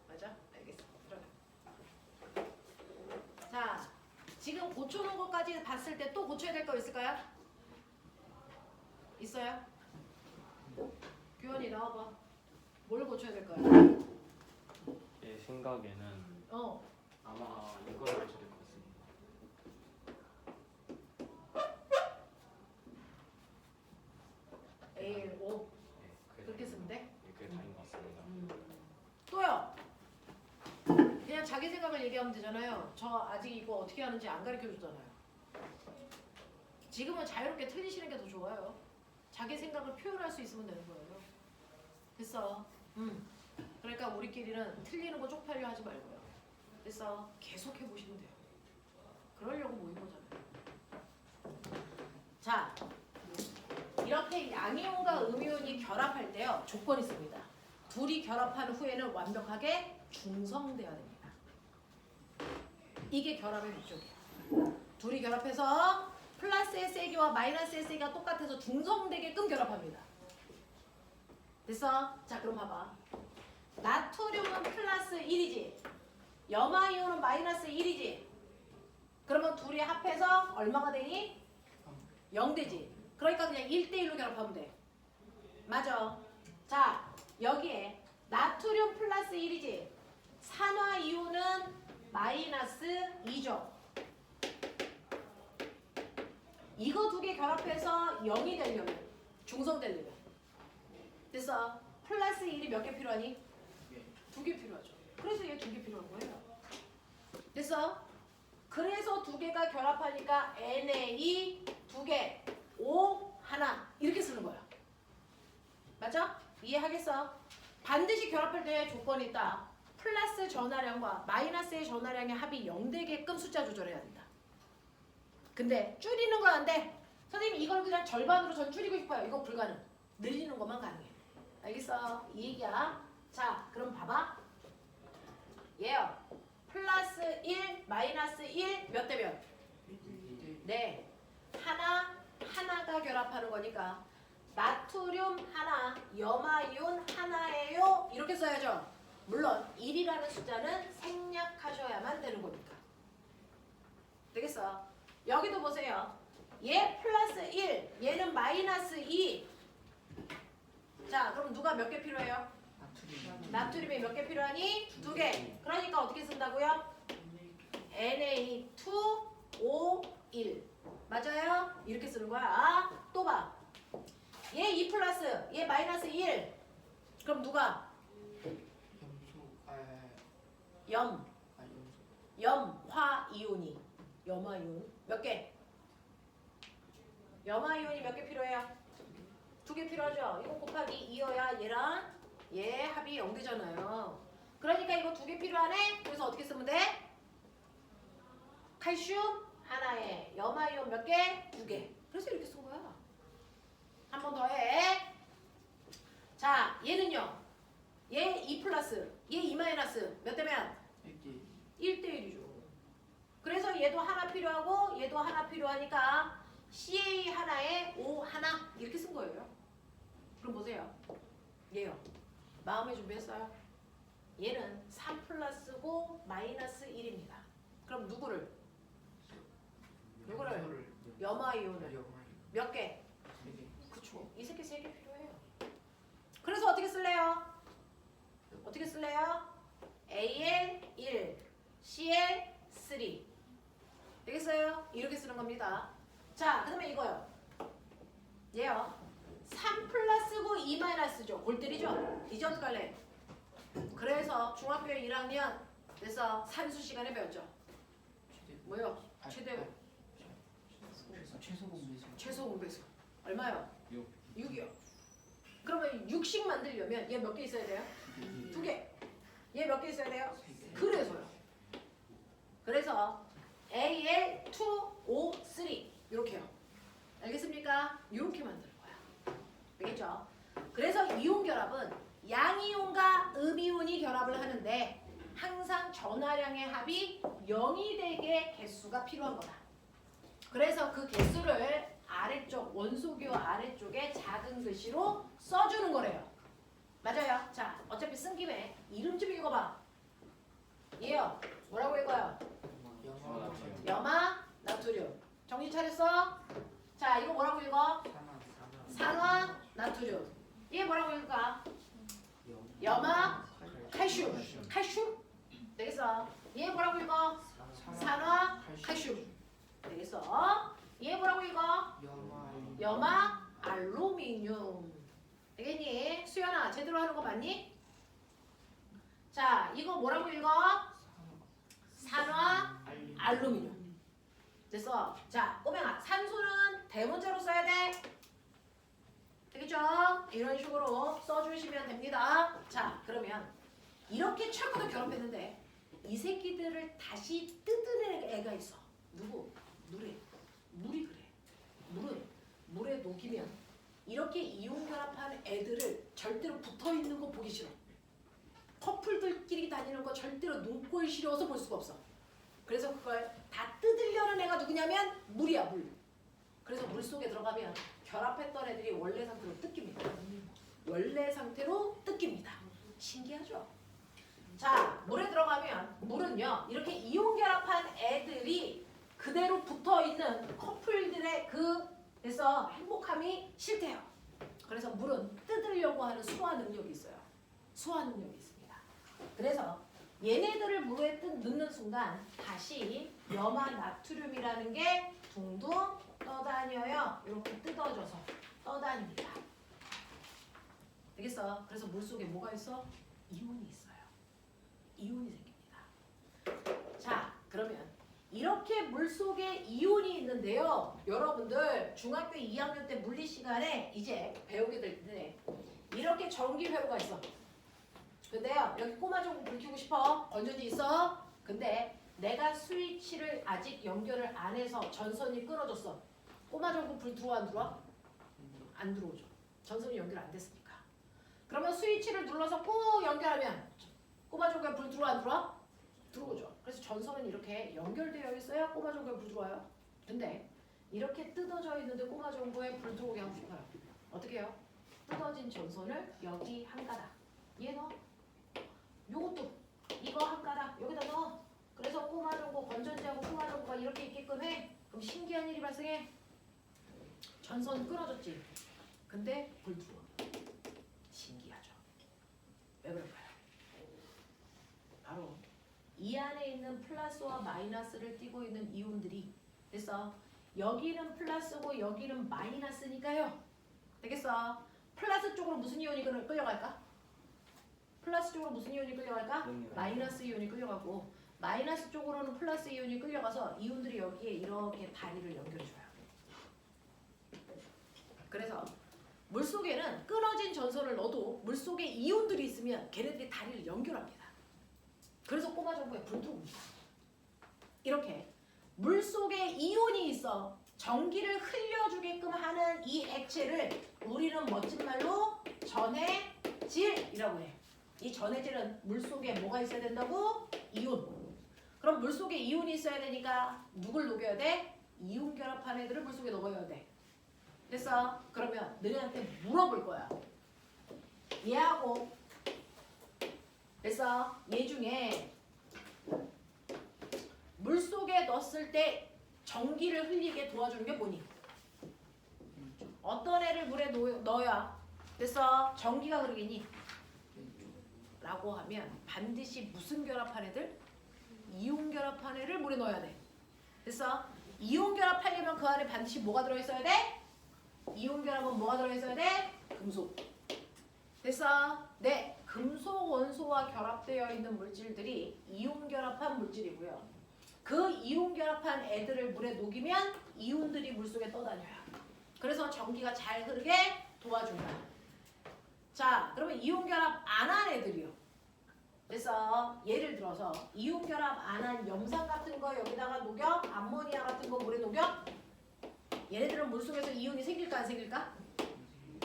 맞아? 알겠어. 들어가. 자, 지금 고쳐놓은 것까지 봤을 때 또 고쳐야 될 거 있을까요? 있어요? 규현이 나와봐. 뭘 고쳐야 될까요? 제 생각에는 아마 이걸 맞춰야 될 것 같습니다. AL5 네, 그렇게 쓰면 돼? 네, 그게 다인 것 같습니다. 또요. 그냥 자기 생각을 얘기하면 되잖아요. 저 아직 이거 어떻게 하는지 안 가르쳐 줬잖아요. 지금은 자유롭게 틀리시는 게 더 좋아요. 자기 생각을 표현할 수 있으면 되는 거예요. 됐어. 그러니까 우리끼리는 틀리는 거 쪽팔려 하지 말고요. 됐어. 계속 해보시면 돼요. 그러려고 모인 거잖아요. 자, 이렇게 양이온과 음이온이 결합할 때요. 조건이 있습니다. 둘이 결합한 후에는 완벽하게 중성돼야 됩니다. 이게 결합의 목적이에요. 둘이 결합해서 플러스의 세기와 마이너스의 세기가 똑같아서 중성되게끔 결합합니다. 됐어? 자 그럼 봐봐. 나트륨은 플러스 1이지. 염화이온은 마이너스 1이지. 그러면 둘이 합해서 얼마가 되니? 0 되지. 그러니까 그냥 1대1로 결합하면 돼. 맞아. 자, 여기에 나트륨 플러스 1이지. 산화이온은 마이너스 2죠. 이거 두 개 결합해서 0이 되려면, 중성되려면. 됐어. 플러스 1이 몇 개 필요하니? 두 개 필요하죠. 그래서 얘 두 개 필요한 거예요. 됐어? 그래서 두 개가 결합하니까 Na 두 개, O 하나 이렇게 쓰는 거야. 맞아? 이해하겠어? 반드시 결합할 때 조건이 있다. 플러스 전하량과 마이너스의 전하량의 합이 0 되게끔 숫자 조절해야 된다. 근데 줄이는 건 안 돼. 선생님 이걸 그냥 절반으로 전 줄이고 싶어요. 이거 불가능. 늘리는 것만 가능해. 알겠어? 이 얘기야. 자, 그럼 봐봐. 얘요. 플러스 1, 마이너스 1, 몇 대 몇? 네. 하나가 결합하는 거니까 나트륨 하나, 염화이온 하나예요. 이렇게 써야죠. 물론 1이라는 숫자는 생략하셔야만 되는 거니까. 되겠어? 여기도 보세요. 얘 플러스 1, 얘는 마이너스 2. 자, 그럼 누가 몇 개 필요해요? 나트륨이 몇 개 필요하니? 두 개. 그러니까 어떻게 쓴다고요? Na2O1. 맞아요? 이렇게 쓰는 거야. 아, 또 봐. 얘 2 플러스, 얘 마이너스 1. 그럼 누가? 염화이온이. 염화이온. 몇 개? 염화이온이 몇 개 필요해요? 두 개 필요하죠? 이거 곱하기 2여야 얘랑 얘 합이 0 되잖아요. 그러니까 이거 두 개 필요하네? 그래서 어떻게 쓰면 돼? 칼슘 하나에 염화이온 몇 개? 두 개. 그래서 이렇게 쓴 거야. 한 번 더 해. 자, 얘는요. 얘 2 플러스, 얘 2 마이너스. 몇 대면? 1대1이죠. 그래서 얘도 하나 필요하고 얘도 하나 필요하니까 CA 하나에 O 하나 이렇게 쓴 거예요. 그럼 보세요. 얘요. 마음의 준비했어요? 얘는 3 플러스고 마이너스 1입니다. 그럼 누구를? 염화이온을 몇 개? 그쵸. 이 새끼 3개 필요해요. 그래서 어떻게 쓸래요? 어떻게 쓸래요? Al1, Cl3 되겠어요? 이렇게 쓰는 겁니다. 자, 그러면 이거요. 얘요. 3 플러스고 2 마이너스죠. 골 때리죠? 이제 어떡할래? 그래서 중학교 1학년 그래서 산수 시간에 배웠죠. 뭐요? 최대 최소 공배수 얼마요? 6이요. 그러면 6씩 만들려면 얘 몇 개 있어야 돼요? 2개. 얘 몇 개 있어야 돼요? 그래서요. 그래서 Al2O3 이렇게요. 알겠습니까? 이렇게 만드는 거야. 알겠죠? 그래서 이온 결합은 양이온과 음이온이 결합을 하는데 항상 전하량의 합이 0이 되게 개수가 필요한 거다. 그래서 그 개수를 아래쪽 원소기호 아래쪽에 작은 글씨로 써주는 거래요. 맞아요. 자, 어차피 쓴 김에 이름 좀 읽어봐. 얘요. 뭐라고 읽어요? 염화 나트륨. 정신 차렸어? 자, 이거 뭐라고 읽어? 산화 나트륨. 얘 뭐라고 읽을까? 염화 칼슘. 칼슘? 되겠어. 얘 뭐라고 읽어? 산화 칼슘. 되겠어. 얘 뭐라고 읽어? 염화 알루미늄. 되겠니? 수연아, 제대로 하는 거 맞니? 자, 이거 뭐라고 읽어? 산화 알루미늄. 됐어. 자, 꼬맹아, 산소는 대문자로 써야 돼. 되겠죠? 이런 식으로 써주시면 됩니다. 자, 그러면 이렇게 철구도 결합했는데 이 새끼들을 다시 뜯어내는 애가 있어. 누구? 물이 그래. 물에 녹이면 이렇게 이온 결합한 애들을 절대로 붙어있는 거 보기 싫어. 커플들끼리 다니는 거 절대로 눈꼴 시려워서 볼 수가 없어. 그래서 그걸 다 뜯으려는 애가 누구냐면 물이야, 물. 그래서 물 속에 들어가면 결합했던 애들이 원래 상태로 뜯깁니다. 원래 상태로 뜯깁니다. 신기하죠? 자, 물에 들어가면 물은요 이렇게 이온 결합한 애들이 그대로 붙어있는 커플들의 그래서 행복함이 싫대요. 그래서 물은 뜯으려고 하는 수화 능력이 있어요. 수화 능력이 있습니다. 그래서 얘네들을 물에 넣는 순간 다시 염화 나트륨이라는 게 둥둥 떠다녀요. 이렇게 뜯어져서 떠다닙니다. 되겠어? 그래서 물속에 뭐가 있어? 이온이 있어요. 이온이 생깁니다. 자, 그러면 이렇게 물속에 이온이 있는데요. 여러분들 중학교 2학년 때 물리 시간에 이제 배우게 될 텐데 이렇게 전기회로가 있어. 근데요, 여기 꼬마종구 불 켜고 싶어. 건전지 있어. 근데 내가 스위치를 아직 연결을 안 해서 전선이 끊어졌어. 꼬마종구 불 들어와 안 들어와? 안 들어오죠. 전선이 연결 안 됐으니까. 그러면 스위치를 눌러서 꾹 연결하면 꼬마종구에 불 들어와 안 들어와? 들어오죠. 그래서 전선은 이렇게 연결되어 있어야 꼬마종구에 불 들어와요. 근데 이렇게 뜯어져 있는데 꼬마종구에 불 들어오게 하고 싶어요. 어떻게 해요? 뜯어진 전선을 여기 한 가닥. 얘 넣어. 요것도 이거 한 가닥 여기다 넣어. 그래서 꼬마종구 건전지하고 꼬마종구가 이렇게 있게끔 해. 그럼 신기한 일이 발생해. 전선 끊어졌지. 근데 불 들어와. 신기하죠. 왜 그럴까요? 바로 이 안에 있는 플러스와 마이너스를 띠고 있는 이온들이 됐어. 여기는 플러스고 여기는 마이너스니까요. 되겠어? 플러스 쪽으로 무슨 이온이 끌려갈까? 플러스 쪽으로 무슨 이온이 끌려갈까? 마이너스 이온이 끌려가고 마이너스 쪽으로는 플러스 이온이 끌려가서 이온들이 여기에 이렇게 다리를 연결해줘요. 그래서 물속에는 끊어진 전선을 넣어도 물속에 이온들이 있으면 걔네들이 다리를 연결합니다. 그래서 꼬마종구에 불 들어옵니다. 이렇게 물속에 이온이 있어 전기를 흘려주게끔 하는 이 액체를 우리는 멋진 말로 전해질이라고 해. 이 전해질은 물속에 뭐가 있어야 된다고? 이온. 그럼 물속에 이온이 있어야 되니까 누굴 녹여야 돼? 이온 결합한 애들을 물속에 넣어야 돼. 됐어? 그러면 너네한테 물어볼 거야. 얘하고 됐어? 얘 중에 물속에 넣었을 때 전기를 흘리게 도와주는 게 뭐니? 어떤 애를 물에 넣어야 됐어? 전기가 흐르겠니? 라고 하면 반드시 무슨 결합한 애들? 이온 결합한 애를 물에 넣어야 돼. 됐어? 이온 결합하려면 그 안에 반드시 뭐가 들어있어야 돼? 이온 결합은 뭐가 들어있어야 돼? 금속. 됐어? 네. 금속 원소와 결합되어 있는 물질들이 이온 결합한 물질이고요. 그 이온 결합한 애들을 물에 녹이면 이온들이 물속에 떠다녀요. 그래서 전기가 잘 흐르게 도와준다. 자, 그러면 이온 결합 안 한 애들이요. 그래서 예를 들어서 이온 결합 안 한 염산 같은 거 여기다가 녹여? 암모니아 같은 거 물에 녹여? 얘네들은 물속에서 이온이 생길까 안 생길까?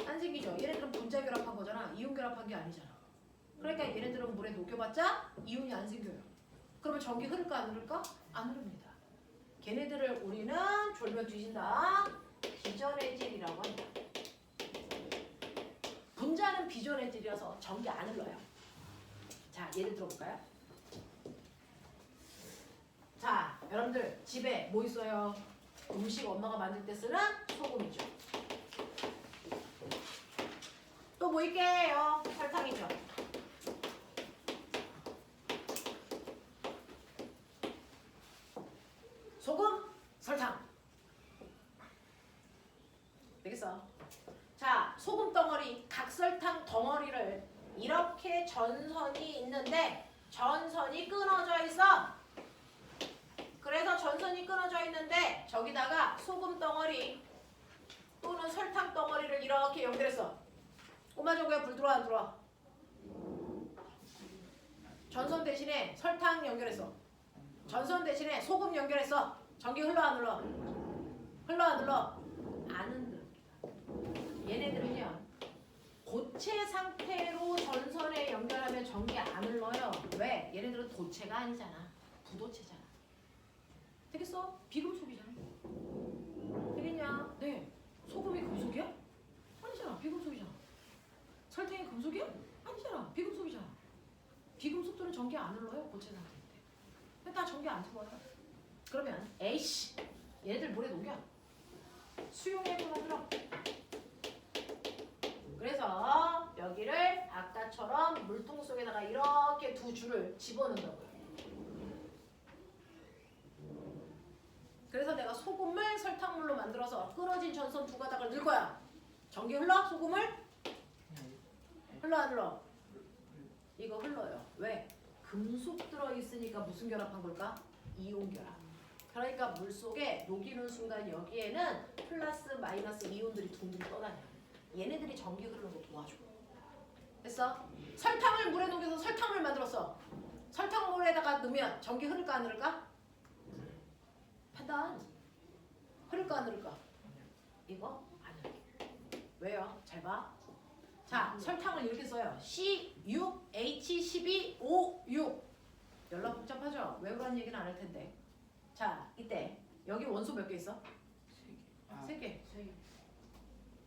안 생기죠. 얘네들은 분자 결합한 거잖아. 이온 결합한 게 아니잖아. 그러니까 얘네들은 물에 녹여봤자 이온이 안 생겨요. 그러면 전기 흐를까 안 흐를까? 안 흐릅니다. 걔네들을 우리는 졸면 뒤진다. 비전해질이라고 한다. 분자는 비전해질이라서 전기 안 흘러요. 자, 예를 들어볼까요? 자, 여러분들 집에 뭐 있어요? 음식 엄마가 만들 때 쓰는 소금이죠. 또 뭐 있게요? 설탕이죠. 소금, 설탕. 되겠어? 자, 소금 덩어리, 각설탕 덩어리를 이렇게 전선이 있는데 전선이 끊어져 있어. 그래서 전선이 끊어져 있는데 저기다가 소금 덩어리 또는 설탕 덩어리를 이렇게 연결했어. 꼬마종구에 불 들어와 안 들어와? 전선 대신에 설탕 연결했어. 전선 대신에 소금 연결했어. 전기 흘러 안 흘러? 흘러 안 흘러? 안 흔들립니다. 얘네들은요. 고체 상태로 전선에 연결하면 전기 안 흘러요. 왜? 얘네들은 도체가 아니잖아. 부도체잖아. 되겠어? 비금속이잖아. 되겠냐? 네. 소금이 금속이야? 아니잖아. 비금속이잖아. 설탕이 금속이야? 아니잖아. 비금속이잖아. 비금속들은 이거는 전기 안 흘러요. 고체 상태인데. 다 전기 안 들어와요. 그러면 에이씨 얘들 물에 녹여. 수용액 들어. 그래서 여기를 아까처럼 물통 속에다가 이렇게 두 줄을 집어넣는다고요. 그래서 내가 소금을 설탕물로 만들어서 끊어진 전선 두 가닥을 넣을 거야. 전기 흘러? 소금을? 흘러 안 흘러? 이거 흘러요. 왜? 금속 들어있으니까 무슨 결합한 걸까? 이온 결합. 그러니까 물속에 녹이는 순간 여기에는 플러스 마이너스 이온들이 둥둥 떠다녀. 얘네들이 전기 흐르는 거 도와줘. 됐어? 설탕을 물에 녹여서 설탕을 만들었어. 설탕물에다가 넣으면 전기 흐를까 안 흐를까? 판단. 흐를까 안 흐를까? 이거 안 흐르게. 왜요? 잘 봐. 자, 설탕을 이렇게 써요. C6H12O6. 연락 복잡하죠? 왜 그런 얘기는 안 할 텐데. 자, 이때 여기 원소 몇 개 있어? 세 개.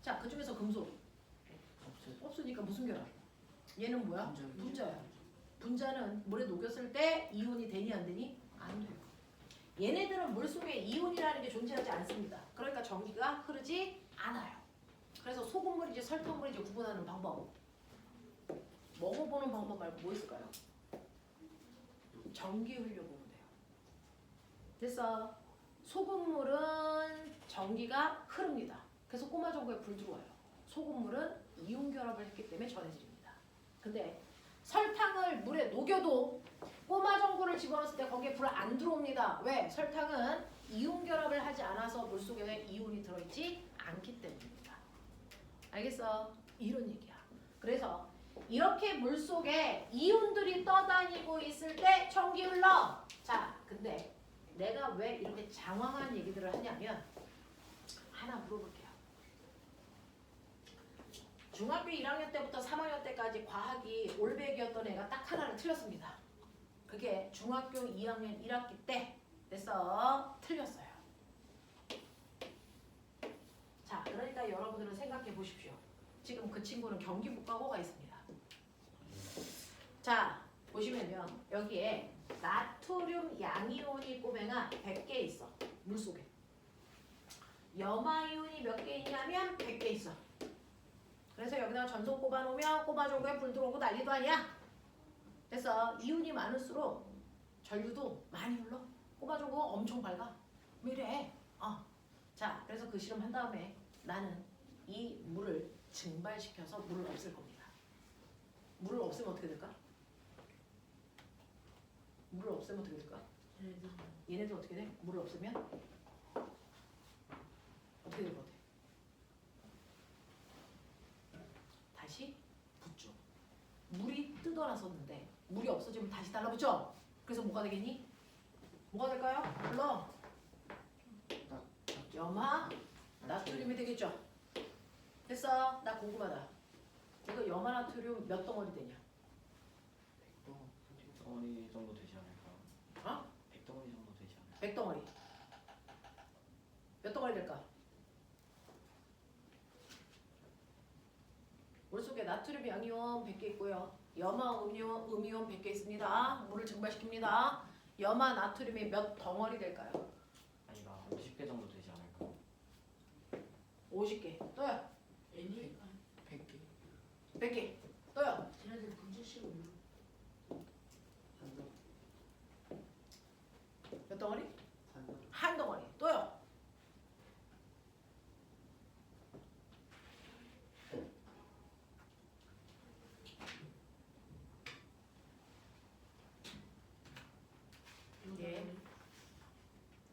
자, 그 중에서 금속 없으니까 무슨 결합? 얘는 뭐야? 분자야. 분자는 물에 녹였을 때 이온이 되니 안 되니? 안 돼요. 얘네들은 물속에 이온이라는 게 존재하지 않습니다. 그러니까 전기가 흐르지 않아요. 그래서 소금물인지 설탕물인지 구분하는 방법. 먹어보는 방법 말고 뭐 있을까요? 전기 흘려보면 돼요. 됐어. 소금물은 전기가 흐릅니다. 그래서 꼬마 전구에 불 들어와요. 소금물은 이온 결합을 했기 때문에 전해집니다. 근데 설탕을 물에 녹여도 꼬마 전구를 집어넣었을 때 거기에 불 안 들어옵니다. 왜? 설탕은 이온 결합을 하지 않아서 물속에 이온이 들어있지 않기 때문입니다. 알겠어? 이런 얘기야. 그래서 이렇게 물속에 이온들이 떠다니고 있을 때 전기 흘러. 자, 근데 내가 왜 이렇게 장황한 얘기들을 하냐면 하나 물어볼게요. 중학교 1학년 때부터 3학년 때까지 과학이 올백이었던 애가 딱 하나를 틀렸습니다. 그게 중학교 2학년 1학기 때 됐어. 틀렸어요. 자, 그러니까 여러분들은 생각해 보십시오. 지금 그 친구는 경기국가고가 있습니다. 자, 보시면요. 여기에 나트륨 양이온이 꼬맹아 100개 있어. 물속에. 염화이온이 몇 개 있냐면 100개 있어. 그래서 여기다가 전선 꼽아놓으면 꼬마종구에 불 들어오고 난리도 아니야. 그래서 이온이 많을수록 전류도 많이 흘러. 꼬마종구가 엄청 밝아. 왜 이래? 자, 그래서 그 실험 한 다음에 나는 이 물을 증발시켜서 물을 없앨 겁니다. 물을 없애면 어떻게 될까? 물을 없애면 어떻게 될까? 얘네들 어떻게 돼? 물을 없애면 어떻게 될 것 같아? 다시 붙죠. 물이 뜯어놨었는데 물이 없어지면 다시 달라붙죠? 그래서 뭐가 되겠니? 뭐가 될까요? 불러. 염화 나트륨이 되겠죠? 됐어. 나 궁금하다. 이거 염화 나트륨 몇 덩어리 되냐? 100덩어리 정도 되지 않을까? 100덩어리 정도 되지 않을까? 100덩어리. 몇 덩어리 될까? 물속에 나트륨 양이온 100개 있고요. 염화 음이온 100개 있습니다. 물을 증발시킵니다. 염화 나트륨이 몇 덩어리 될까요? 아니가 50개 정도 되지 않을까? 50개. 또요? 100개. 100개. 또요? 쟤네들 분자식으로 몇 덩어리? 한 덩어리. 또요? 예.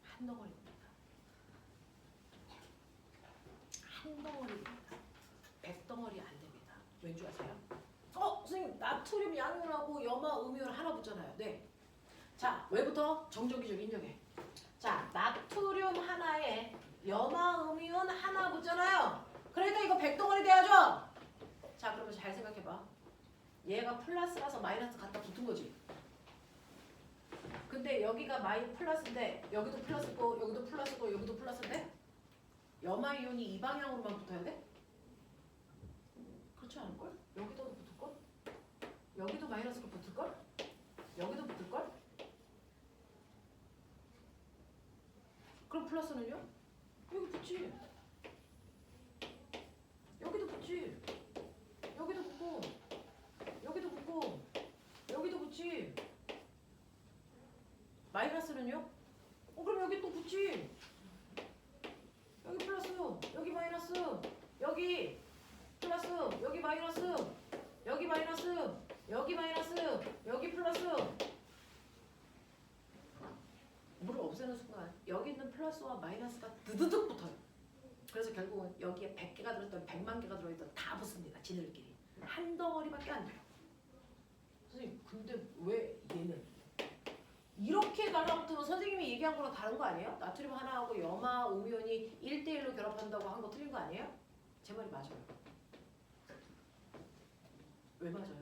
한 덩어리입니다. 한 덩어리입니다. 100덩어리 안 됩니다. 왠지 아세요? 선생님 나트륨 양이온하고 염화 음이온 하나 붙잖아요. 네. 자, 왜부터? 정정기적 인정해. 자, 나트륨 하나에 염화 음이온 하나 붙잖아요. 그러니까 이거 100덩어리 돼야죠? 자, 그러면 잘 생각해봐. 얘가 플러스라서 마이너스 갖다 붙은 거지. 근데 여기가 플러스인데 여기도 플러스고 여기도 플러스고 여기도 플러스인데 염화 이온이 이 방향으로만 붙어야 돼? 그렇지 않을걸? 여기도 붙을걸? 여기도 마이너스가 붙을걸? 마이너스는요? 그럼 여기 또 붙지. 여기 플러스, 여기 마이너스, 여기 플러스, 여기 마이너스, 여기 마이너스, 여기 마이너스, 여기 플러스. 물을 없애는 순간 여기 있는 플러스와 마이너스가 드드득 붙어요. 그래서 결국은 여기에 100개가 들어있던 100만 개가 들어있던 다 붙습니다. 지들끼리. 한 덩어리밖에 안 돼요. 선생님 근데 왜 얘는 이렇게 달라붙으면 선생님이 얘기한 거랑 다른 거 아니에요? 나트륨 하나하고 염화, 음이온이 1대1로 결합한다고 한 거 틀린 거 아니에요? 제 말이 맞아요. 왜 맞아요?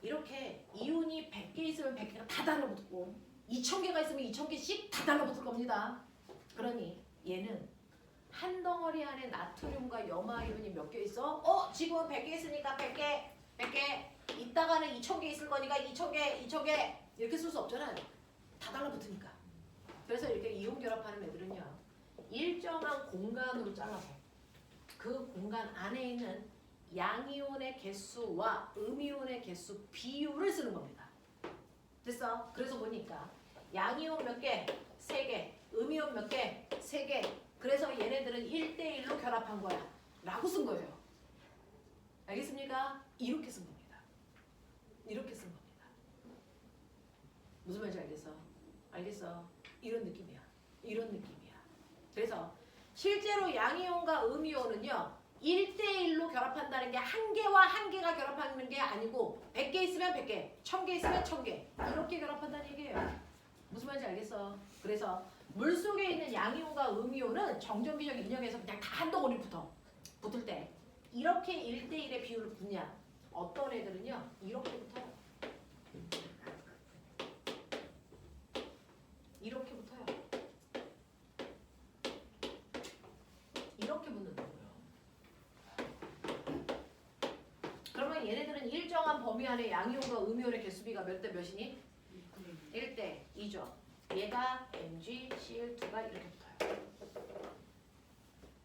이렇게 이온이 100개 있으면 100개가 다 달라붙고 2000개가 있으면 2000개씩 다 달라붙을 겁니다. 그러니 얘는 한 덩어리 안에 나트륨과 염화 이온이 몇 개 있어? 지금은 100개 있으니까 100개 이따가는 2000개 있을 거니까 2000개 이렇게 쓸 수 없잖아요. 다 달라붙으니까. 그래서 이렇게 이온 결합하는 애들은요. 일정한 공간으로 잘라서 그 공간 안에 있는 양이온의 개수와 음이온의 개수 비율을 쓰는 겁니다. 됐어? 그래서 보니까 양이온 몇 개? 3개. 음이온 몇 개? 3개. 그래서 얘네들은 1대1로 결합한 거야. 라고 쓴 거예요. 알겠습니까? 이렇게 쓴 겁니다. 이렇게 쓴 겁니다. 무슨 말인지 알겠어? 알겠어? 이런 느낌이야. 이런 느낌이야. 그래서 실제로 양이온과 음이온은요. 1대1로 결합한다는 게 한 개와 한 개가 결합하는 게 아니고 100개 있으면 100개, 1000개 있으면 1000개 이렇게 결합한다는 얘기예요. 무슨 말인지 알겠어? 그래서 물속에 있는 양이온과 음이온은 정전기적 인형에서 그냥 다 한 덩어리 붙을 때 이렇게 1대1의 비율을 붙냐? 어떤 애들은요. 이렇게 붙어요. 이렇게 붙어요. 이렇게 붙는 거고요. 그러면 얘네들은 일정한 범위 안에 양이온과 음이온의 개수비가 몇 대 몇이니? 1대 2죠. 얘가 MgCl2가 이렇게 붙어요.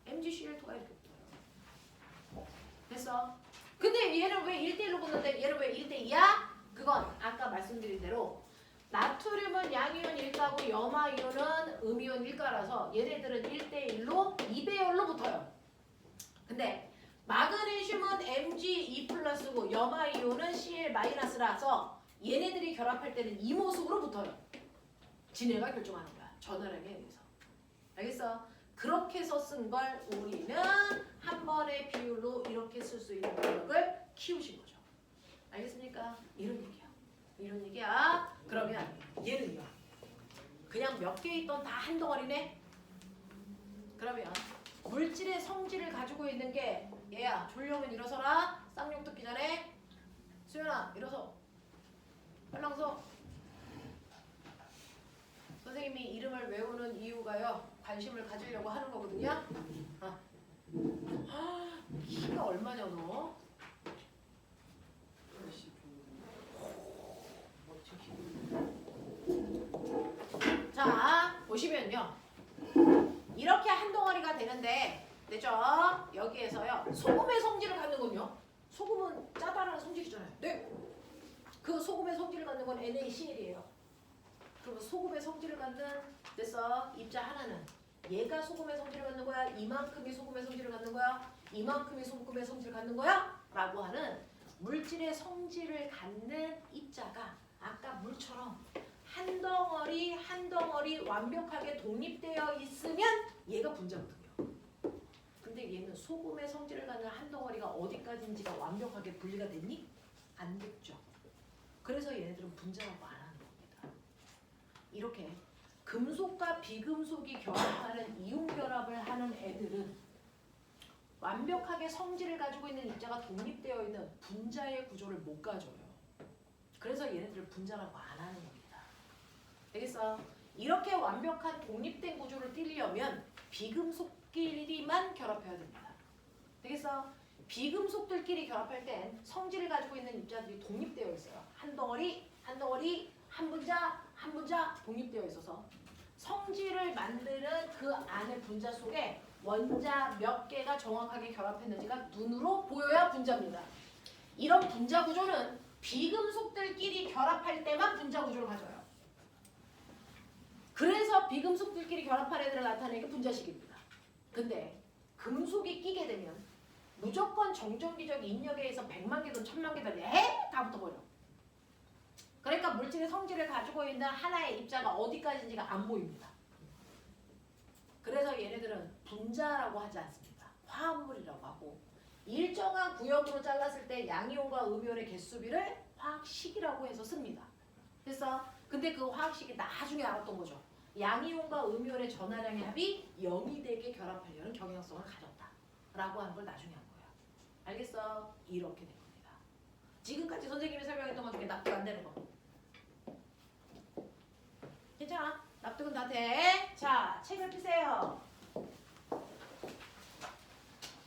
MgCl2가 이렇게 붙어요. 됐어? 근데 얘는 왜 1대1로 붙는데 얘는 왜 1대2야? 그건 아까 말씀드린 대로 나트륨은 양이온 1가고 염화이온은 음이온 1가라서 얘네들은 1대1로 2배열로 붙어요. 근데 마그네슘은 Mg2+고 염화이온은 Cl-라서 얘네들이 결합할 때는 이 모습으로 붙어요. 진해가 결정하는 거야. 전화량에 의해서. 알겠어? 그렇게 해서 쓴 걸 우리는 한 번의 비율로 이렇게 쓸 수 있는 능력을 키우신 거죠. 알겠습니까? 이런 얘기야. 이런 얘기야. 그러면 얘는요. 그냥 몇 개 있던 다 한 덩어리네? 그러면 물질의 성질을 가지고 있는 게 얘야. 졸려면 일어서라. 쌍욕 듣기 전에. 수연아 일어서. 빨랑 서. 선생님이 이름을 외우는 이유가요. 관심을 가지려고 하는 거거든요. 키가 얼마냐 너? 자 보시면요. 이렇게 한 덩어리가 되는데 됐죠? 여기에서요. 소금의 성질을 갖는군요. 소금은 짜다라는 성질이잖아요. 네. 그 소금의 성질을 갖는 건 NaCl이에요. 그러면 소금의 성질을 갖는 됐어. 입자 하나는 얘가 소금의 성질을 갖는 거야? 이만큼이 소금의 성질을 갖는 거야? 이만큼이 소금의 성질을 갖는 거야? 라고 하는 물질의 성질을 갖는 입자가 아까 물처럼 한 덩어리 한 덩어리 완벽하게 독립되어 있으면 얘가 분자거든요. 근데 얘는 소금의 성질을 갖는 한 덩어리가 어디까지인지가 완벽하게 분리가 됐니? 안 됐죠. 그래서 얘네들은 분자라고 안 하는 겁니다. 이렇게 금속과 비금속이 결합하는 이온 결합을 하는 애들은 완벽하게 성질을 가지고 있는 입자가 독립되어 있는 분자의 구조를 못 가져요. 그래서 얘네들을 분자라고 안 하는 겁니다. 알겠어? 이렇게 완벽한 독립된 구조를 띠려면 비금속끼리만 결합해야 됩니다. 되겠어? 비금속들끼리 결합할 땐 성질을 가지고 있는 입자들이 독립되어 있어요. 한 덩어리, 한 덩어리, 한 분자, 한 분자 독립되어 있어서 성질을 만드는 그 안에 분자 속에 원자 몇 개가 정확하게 결합했는지가 눈으로 보여야 분자입니다. 이런 분자 구조는 비금속들끼리 결합할 때만 분자 구조를 가져요. 그래서 비금속들끼리 결합한 애들을 나타내는 게 분자식입니다. 근데 금속이 끼게 되면 무조건 정전기적 인력에 의해서 100만 개든 1000만 개든 다 붙어버려. 그러니까 물질의 성질을 가지고 있는 하나의 입자가 어디까지인지가 안 보입니다. 그래서 얘네들은 분자라고 하지 않습니다. 화합물이라고 하고 일정한 구역으로 잘랐을 때 양이온과 음이온의 개수비를 화학식이라고 해서 씁니다. 그래서 근데 그 화학식이 나중에 알았던 거죠. 양이온과 음이온의 전하량의 합이 0이 되게 결합하려는 경향성을 가졌다라고 하는 걸 나중에 한 거야. 알겠어? 이렇게 된 겁니다. 지금까지 선생님이 설명했던 것 중에 납득 안 되는 거. 괜찮아? 납득은 다 돼. 자, 책을 펴세요.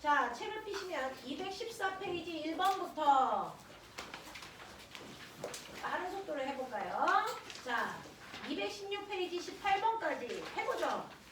자, 책을 펴시면 214페이지 1번부터 빠른 속도로 해볼까요? 자, 216페이지 18번까지 해보죠.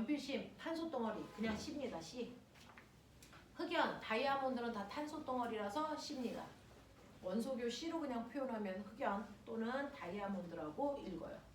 연필심 탄소 덩어리 그냥 C입니다. C. 흑연 다이아몬드는 다 탄소 덩어리라서 C입니다. 원소교 C로 그냥 표현하면 흑연 또는 다이아몬드라고 읽어요.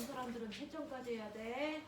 사람들은 채점까지 해야 돼.